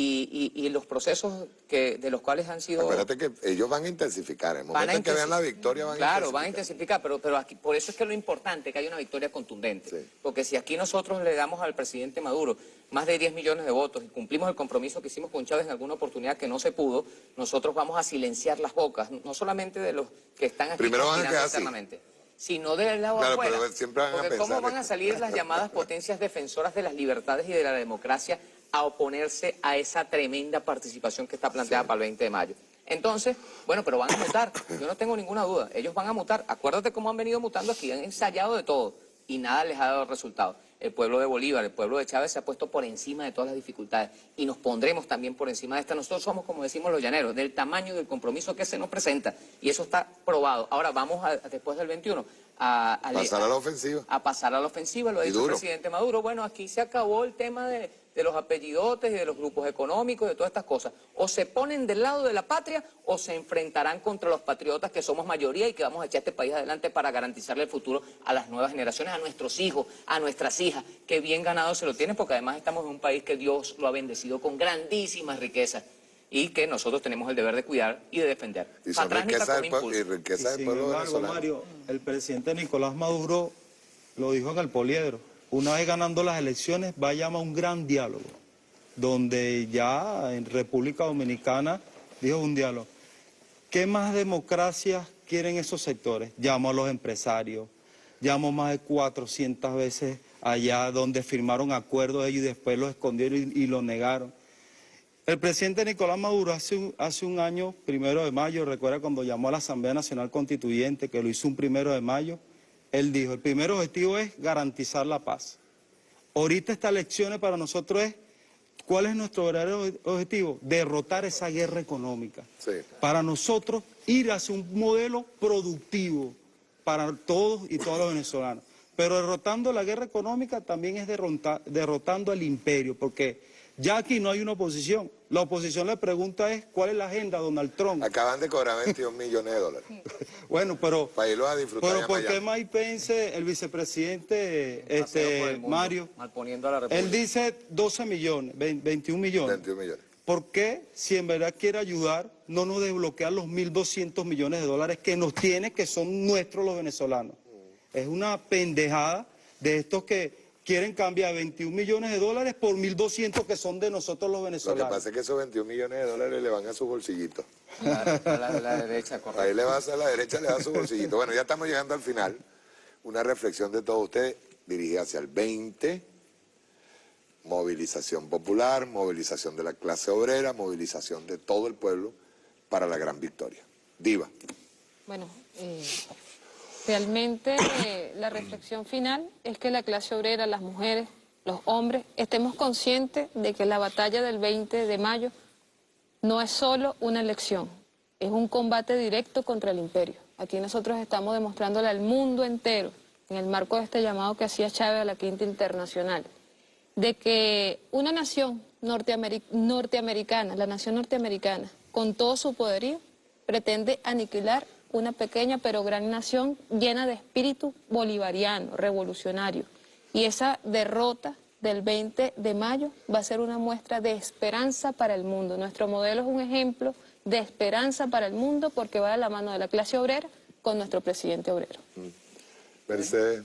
[SPEAKER 6] y los procesos de los cuales han sido...
[SPEAKER 2] Acuérdate que ellos van a intensificar, en el momento en que vean la victoria van a intensificar.
[SPEAKER 6] Claro, van a intensificar, pero aquí, por eso es que lo importante es que haya una victoria contundente. Sí. Porque si aquí nosotros le damos al presidente Maduro más de 10 millones de votos y cumplimos el compromiso que hicimos con Chávez en alguna oportunidad que no se pudo, nosotros vamos a silenciar las bocas, no solamente de los que están aquí internamente, sino del lado afuera.
[SPEAKER 2] Pero siempre van
[SPEAKER 6] porque
[SPEAKER 2] a
[SPEAKER 6] ¿cómo van a salir las llamadas potencias defensoras de las libertades y de la democracia a oponerse a esa tremenda participación que está planteada para el 20 de mayo? Entonces, bueno, pero van a mutar, yo no tengo ninguna duda, ellos van a mutar. Acuérdate cómo han venido mutando aquí, han ensayado de todo. y nada les ha dado resultado. El pueblo de Bolívar, el pueblo de Chávez se ha puesto por encima de todas las dificultades y nos pondremos también por encima de esta. Nosotros somos, como decimos los llaneros, del tamaño del compromiso que se nos presenta y eso está probado. Ahora vamos después del 21 a
[SPEAKER 2] pasar a la ofensiva.
[SPEAKER 6] A pasar a la ofensiva, lo ha dicho el presidente Maduro. Bueno, aquí se acabó el tema de los apellidotes y de los grupos económicos, de todas estas cosas. O se ponen del lado de la patria o se enfrentarán contra los patriotas que somos mayoría y que vamos a echar este país adelante para garantizarle el futuro a las nuevas generaciones, a nuestros hijos, a nuestras hijas, que bien ganado se lo tienen, porque además estamos en un país que Dios lo ha bendecido con grandísimas riquezas y que nosotros tenemos el deber de cuidar y de defender.
[SPEAKER 2] Y son riquezas del pueblo venezolano.
[SPEAKER 7] Mario, el presidente Nicolás Maduro lo dijo en el Poliedro. Una vez ganando las elecciones va a llamar un gran diálogo, donde ya en República Dominicana dijo un diálogo. ¿Qué más democracia quieren esos sectores? Llamo a los empresarios, llamo más de 400 veces allá donde firmaron acuerdos ellos y después los escondieron y lo negaron. El presidente Nicolás Maduro hace un año, 1 de mayo, recuerda cuando llamó a la Asamblea Nacional Constituyente, que lo hizo un 1 de mayo, él dijo, el primer objetivo es garantizar la paz. Ahorita estas elecciones para nosotros es, ¿cuál es nuestro verdadero objetivo? Derrotar esa guerra económica.
[SPEAKER 2] Sí.
[SPEAKER 7] Para nosotros ir hacia un modelo productivo para todos y todos los venezolanos. Pero derrotando la guerra económica también es derrotando al imperio, porque ya aquí no hay una oposición. La oposición le pregunta es, ¿cuál es la agenda, Donald Trump?
[SPEAKER 2] Acaban de cobrar 21 millones de dólares.
[SPEAKER 7] Bueno, pero...
[SPEAKER 2] Para irlo a disfrutar.
[SPEAKER 7] Pero ¿por qué Mike Pence, el vicepresidente Mario, él dice 12 millones, 21 millones?
[SPEAKER 2] 21 millones.
[SPEAKER 7] ¿Por qué, si en verdad quiere ayudar, no nos desbloquea los 1.200 millones de dólares que nos tiene, que son nuestros los venezolanos? Es una pendejada de estos que quieren cambiar 21 millones de dólares por 1.200 que son de nosotros los venezolanos.
[SPEAKER 2] Lo que pasa es que esos 21 millones de dólares le van a su bolsillito.
[SPEAKER 6] A la derecha, correcto.
[SPEAKER 2] Ahí le va a la derecha, le va a su bolsillito. Bueno, ya estamos llegando al final. Una reflexión de todos ustedes dirigida hacia el 20. Movilización popular, movilización de la clase obrera, movilización de todo el pueblo para la gran victoria. Diva.
[SPEAKER 4] Bueno, realmente la reflexión final es que la clase obrera, las mujeres, los hombres, estemos conscientes de que la batalla del 20 de mayo no es solo una elección, es un combate directo contra el imperio. Aquí nosotros estamos demostrándole al mundo entero, en el marco de este llamado que hacía Chávez a la Quinta Internacional, de que una nación norteamericana, la nación norteamericana, con todo su poderío, pretende aniquilar una pequeña pero gran nación llena de espíritu bolivariano, revolucionario. Y esa derrota del 20 de mayo va a ser una muestra de esperanza para el mundo. Nuestro modelo es un ejemplo de esperanza para el mundo porque va de la mano de la clase obrera con nuestro presidente obrero.
[SPEAKER 2] Mercedes.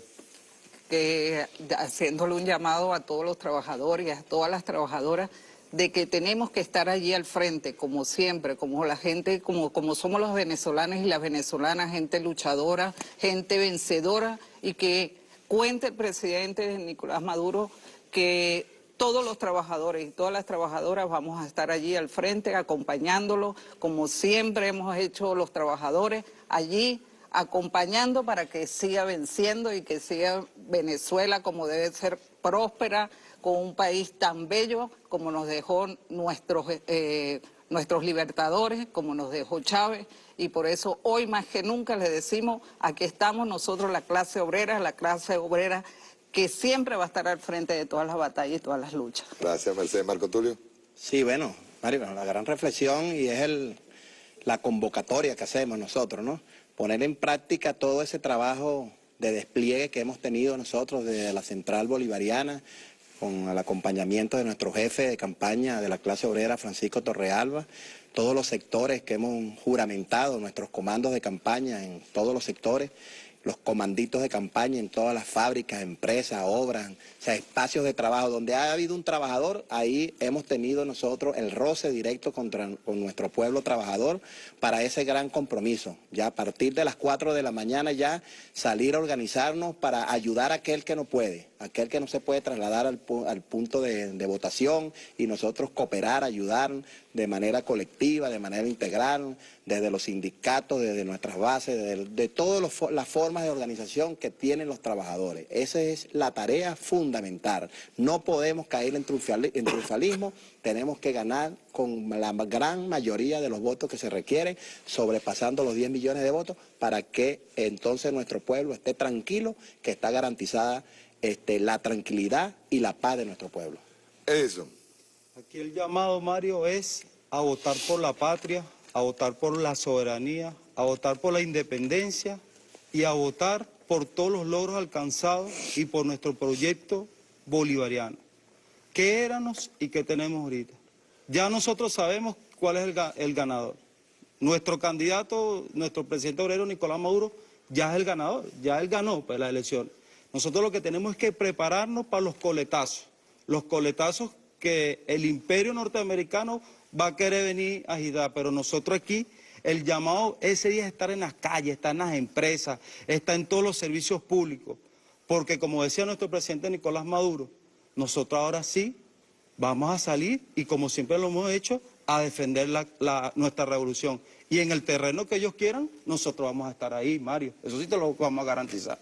[SPEAKER 5] Que haciéndole un llamado a todos los trabajadores y a todas las trabajadoras de que tenemos que estar allí al frente, como siempre, como la gente, como somos los venezolanos y las venezolanas, gente luchadora, gente vencedora, y que cuente el presidente Nicolás Maduro que todos los trabajadores y todas las trabajadoras vamos a estar allí al frente, acompañándolo, como siempre hemos hecho los trabajadores, allí acompañando para que siga venciendo y que siga Venezuela como debe ser, próspera, con un país tan bello como nos dejó nuestros libertadores, como nos dejó Chávez, y por eso hoy más que nunca le decimos, aquí estamos nosotros la clase obrera que siempre va a estar al frente de todas las batallas y todas las luchas.
[SPEAKER 2] Gracias, Mercedes. Marco Tulio.
[SPEAKER 3] Sí, bueno, Mario, la gran reflexión y es la convocatoria que hacemos nosotros, ¿no? Poner en práctica todo ese trabajo de despliegue que hemos tenido nosotros desde la Central Bolivariana, con el acompañamiento de nuestro jefe de campaña de la clase obrera, Francisco Torrealba, todos los sectores que hemos juramentado, nuestros comandos de campaña en todos los sectores, los comanditos de campaña en todas las fábricas, empresas, obras, o sea, espacios de trabajo. Donde ha habido un trabajador, ahí hemos tenido nosotros el roce directo con nuestro pueblo trabajador para ese gran compromiso. Ya a partir de las 4 de la mañana ya salir a organizarnos para ayudar a aquel que no puede, aquel que no se puede trasladar al punto de votación, y nosotros cooperar, ayudar de manera colectiva, de manera integral, desde los sindicatos, desde nuestras bases, de todas las formas formas de organización que tienen los trabajadores. Esa es la tarea fundamental. No podemos caer en triunfalismo, tenemos que ganar con la gran mayoría de los votos que se requieren, sobrepasando los 10 millones de votos, para que entonces nuestro pueblo esté tranquilo, que está garantizada la tranquilidad y la paz de nuestro pueblo.
[SPEAKER 2] Eso.
[SPEAKER 7] Aquí el llamado, Mario, es a votar por la patria, a votar por la soberanía, a votar por la independencia y a votar por todos los logros alcanzados y por nuestro proyecto bolivariano. ¿Qué éramos y qué tenemos ahorita? Ya nosotros sabemos cuál es el ganador. Nuestro candidato, nuestro presidente obrero Nicolás Maduro, ya es el ganador, ya él ganó pues, la elección. Nosotros lo que tenemos es que prepararnos para los coletazos que el imperio norteamericano va a querer venir a agitar, pero nosotros aquí, el llamado ese día es estar en las calles, estar en las empresas, estar en todos los servicios públicos, porque como decía nuestro presidente Nicolás Maduro, nosotros ahora sí vamos a salir y como siempre lo hemos hecho, a defender nuestra revolución. Y en el terreno que ellos quieran, nosotros vamos a estar ahí, Mario. Eso sí te lo vamos a garantizar.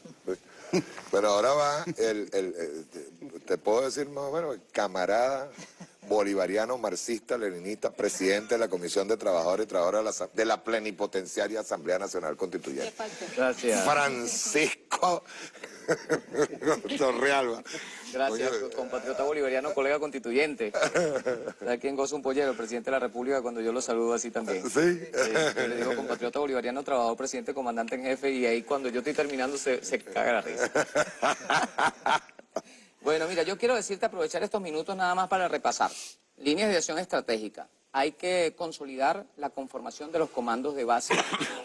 [SPEAKER 2] Pero ahora va te puedo decir más o menos, el camarada bolivariano, marxista, leninista, presidente de la Comisión de Trabajadores y Trabajadoras de la Plenipotenciaria Asamblea Nacional Constituyente.
[SPEAKER 6] Gracias.
[SPEAKER 2] Francisco Torrealba.
[SPEAKER 6] Gracias, compatriota bolivariano, colega constituyente. ¿Sabes quién goza un pollero? El presidente de la República, cuando yo lo saludo así también.
[SPEAKER 2] ¿Sí?
[SPEAKER 6] Yo le digo compatriota bolivariano, trabajador, presidente, comandante en jefe, y ahí cuando yo estoy terminando se caga la risa. Bueno, mira, yo quiero decirte, aprovechar estos minutos nada más para repasar. Líneas de acción estratégica. Hay que consolidar la conformación de los comandos de base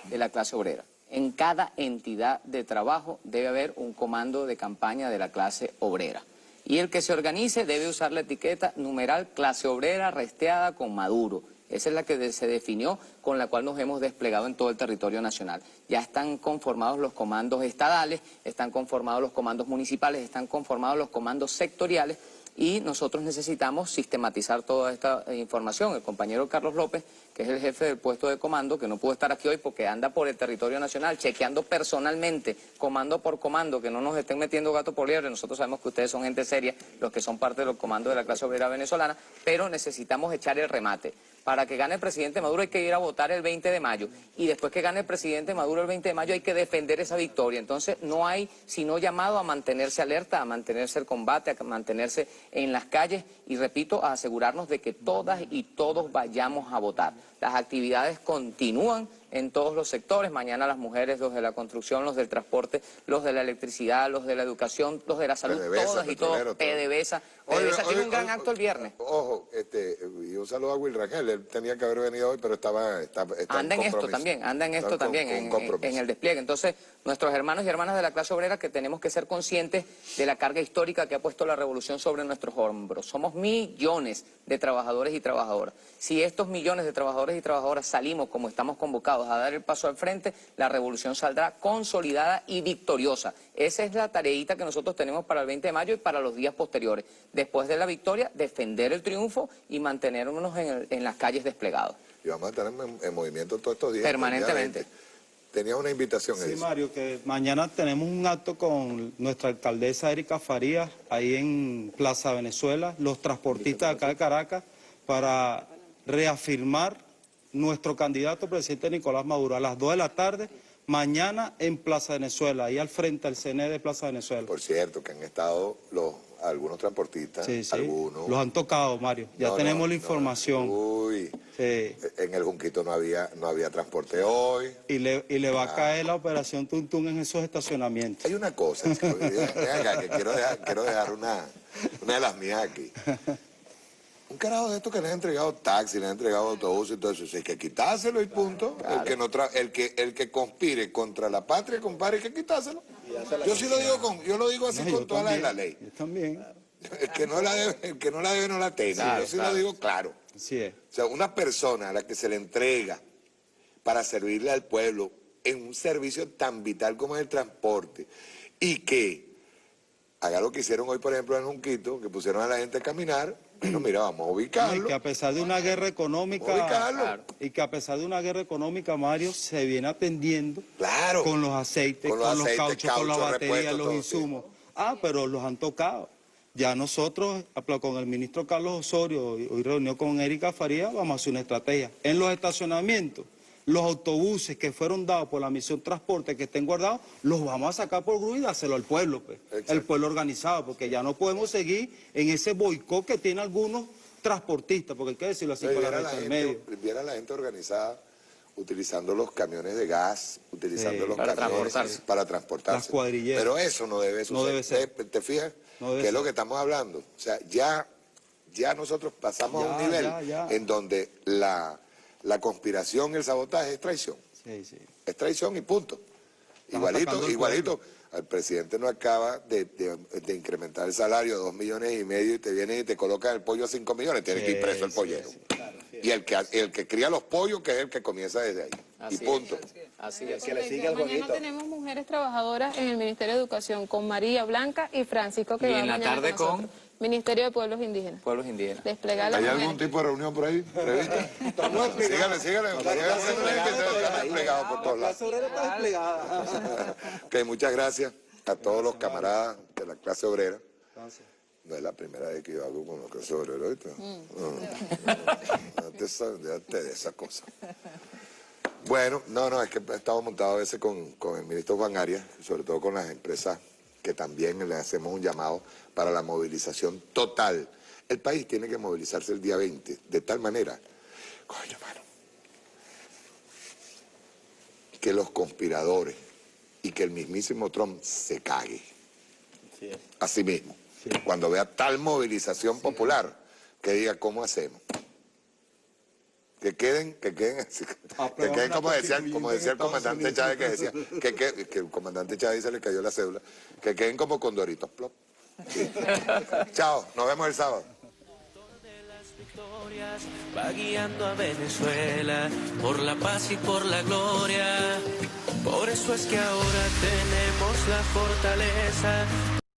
[SPEAKER 6] de la clase obrera. En cada entidad de trabajo debe haber un comando de campaña de la clase obrera. Y el que se organice debe usar la etiqueta numeral clase obrera resteada con Maduro. Esa es la que se definió, con la cual nos hemos desplegado en todo el territorio nacional. Ya están conformados los comandos estadales, están conformados los comandos municipales, están conformados los comandos sectoriales, y nosotros necesitamos sistematizar toda esta información. El compañero Carlos López, que es el jefe del puesto de comando, que no pudo estar aquí hoy porque anda por el territorio nacional chequeando personalmente, comando por comando, que no nos estén metiendo gato por liebre. Nosotros sabemos que ustedes son gente seria, los que son parte de los comandos de la clase obrera venezolana, pero necesitamos echar el remate. Para que gane el presidente Maduro hay que ir a votar el 20 de mayo, y después que gane el presidente Maduro el 20 de mayo hay que defender esa victoria. Entonces no hay sino llamado a mantenerse alerta, a mantenerse el combate, a mantenerse en las calles y, repito, a asegurarnos de que todas y todos vayamos a votar. Las actividades continúan en todos los sectores. Mañana las mujeres, los de la construcción, los del transporte, los de la electricidad, los de la educación, los de la salud,
[SPEAKER 2] PDVSA,
[SPEAKER 6] todas y todos. PDVSA. PDVSA tiene un gran acto el viernes.
[SPEAKER 2] Ojo, y un saludo a Will Rangel, él tenía que haber venido hoy, pero está
[SPEAKER 6] anda en esto también, en el despliegue. Entonces, nuestros hermanos y hermanas de la clase obrera, que tenemos que ser conscientes de la carga histórica que ha puesto la revolución sobre nuestros hombros. Somos millones de trabajadores y trabajadoras. Si estos millones de trabajadores y trabajadoras salimos como estamos convocados a dar el paso al frente, la revolución saldrá consolidada y victoriosa. Esa es la tareita que nosotros tenemos para el 20 de mayo y para los días posteriores. Después de la victoria, defender el triunfo y mantenernos en las calles desplegados.
[SPEAKER 2] Y vamos a estar en movimiento todos estos días.
[SPEAKER 6] Permanentemente.
[SPEAKER 2] Tenía una invitación.
[SPEAKER 7] Sí, Mario, que mañana tenemos un acto con nuestra alcaldesa Erika Farías, ahí en Plaza Venezuela, los transportistas de acá de Caracas, para reafirmar nuestro candidato presidente Nicolás Maduro a las 2 de la tarde, mañana en Plaza Venezuela, ahí al frente del CNE de Plaza Venezuela.
[SPEAKER 2] Por cierto, que han estado algunos transportistas,
[SPEAKER 7] sí,
[SPEAKER 2] algunos...
[SPEAKER 7] Los han tocado, Mario, ya tenemos la información.
[SPEAKER 2] Uy, sí. En el Junquito no había transporte hoy.
[SPEAKER 7] Y le va a caer la operación Tuntún en esos estacionamientos.
[SPEAKER 2] Hay una cosa, que quiero dejar una de las mías aquí. Un carajo de esto que le han entregado taxi, le han entregado autobús y todo eso, hay que quitárselo y punto. Claro. El que conspire contra la patria, compadre, hay que quitárselo. Yo lo digo así con toda la ley.
[SPEAKER 7] Yo también.
[SPEAKER 2] El que no la debe no la teme. Claro, yo sí lo digo claro.
[SPEAKER 7] Así es.
[SPEAKER 2] O sea, una persona a la que se le entrega para servirle al pueblo en un servicio tan vital como es el transporte, y que haga lo que hicieron hoy, por ejemplo, en Junquito, que pusieron a la gente a caminar, Bueno, mira, vamos a ubicarlo.
[SPEAKER 7] Y que a pesar de una guerra económica,
[SPEAKER 2] Ubicarlo.
[SPEAKER 7] y que a pesar de una guerra económica, Mario, se viene atendiendo
[SPEAKER 2] Claro.
[SPEAKER 7] con los aceites, con los cauchos, con las baterías,
[SPEAKER 2] repuestos,
[SPEAKER 7] los
[SPEAKER 2] todo,
[SPEAKER 7] insumos. Pero los han tocado. Ya nosotros, con el ministro Carlos Osorio, hoy reunió con Erika Faría, vamos a hacer una estrategia. En los estacionamientos, los autobuses que fueron dados por la misión transporte que estén guardados, los vamos a sacar por grúa y dárselo al pueblo, pues, el pueblo organizado, porque ya no podemos seguir en ese boicot que tienen algunos transportistas, porque hay que decirlo así, con la recta del medio.
[SPEAKER 2] Viera la gente organizada utilizando los camiones de gas, utilizando los
[SPEAKER 6] para
[SPEAKER 2] camiones
[SPEAKER 6] transportarse.
[SPEAKER 2] para transportarse.
[SPEAKER 7] Las cuadrilleras.
[SPEAKER 2] Pero eso no debe suceder.
[SPEAKER 7] No debe ser.
[SPEAKER 2] ¿Te fijas?
[SPEAKER 7] No debe
[SPEAKER 2] Que es lo
[SPEAKER 7] ser.
[SPEAKER 2] que estamos hablando. O sea, ya nosotros pasamos a un nivel en donde la conspiración, el sabotaje es traición.
[SPEAKER 7] Sí, sí.
[SPEAKER 2] Es traición y punto.
[SPEAKER 7] atacando al
[SPEAKER 2] Igualito. El presidente no acaba de incrementar el salario a 2,5 millones y te viene y te coloca el pollo a 5 millones. Tiene que ir preso el pollero. Y el que cría los pollos, que es el que comienza desde ahí.
[SPEAKER 6] Así
[SPEAKER 2] Y punto.
[SPEAKER 6] Así es.
[SPEAKER 3] Que le siga el
[SPEAKER 4] Mañana
[SPEAKER 3] jueguito.
[SPEAKER 4] tenemos mujeres trabajadoras en el Ministerio de Educación con María Blanca y Francisco, que
[SPEAKER 6] Y
[SPEAKER 4] va
[SPEAKER 6] en la
[SPEAKER 4] mañana
[SPEAKER 6] tarde
[SPEAKER 4] con nosotros. Ministerio de Pueblos Indígenas.
[SPEAKER 6] Pueblos indígenas.
[SPEAKER 4] Desplegar las
[SPEAKER 2] ¿Hay
[SPEAKER 4] mujeres.
[SPEAKER 2] algún tipo de reunión por ahí prevista? Sígale. Está desplegado por todos lados.
[SPEAKER 3] La obrera está desplegada.
[SPEAKER 2] Ok, muchas gracias a todos los camaradas de la clase obrera. No es la primera vez que yo hago con la clase obrera, ¿viste? Déjate de esa cosa. Bueno, es que he estado montado a veces con el ministro Juan Arias, sobre todo con las empresas que también le hacemos un llamado para la movilización total. El país tiene que movilizarse el día 20, de tal manera, coño, mano, que los conspiradores y que el mismísimo Trump se cague. A sí mismo. Cuando vea tal movilización popular, que diga, ¿cómo hacemos? Que queden así, que queden como decía el comandante Chávez, que decía, que el comandante Chávez se le cayó la cédula, que queden como condoritos, plop. Sí. Chao, nos vemos el sábado.
[SPEAKER 1] Va guiando a Venezuela por la paz y por la gloria. Por eso es que ahora tenemos la fortaleza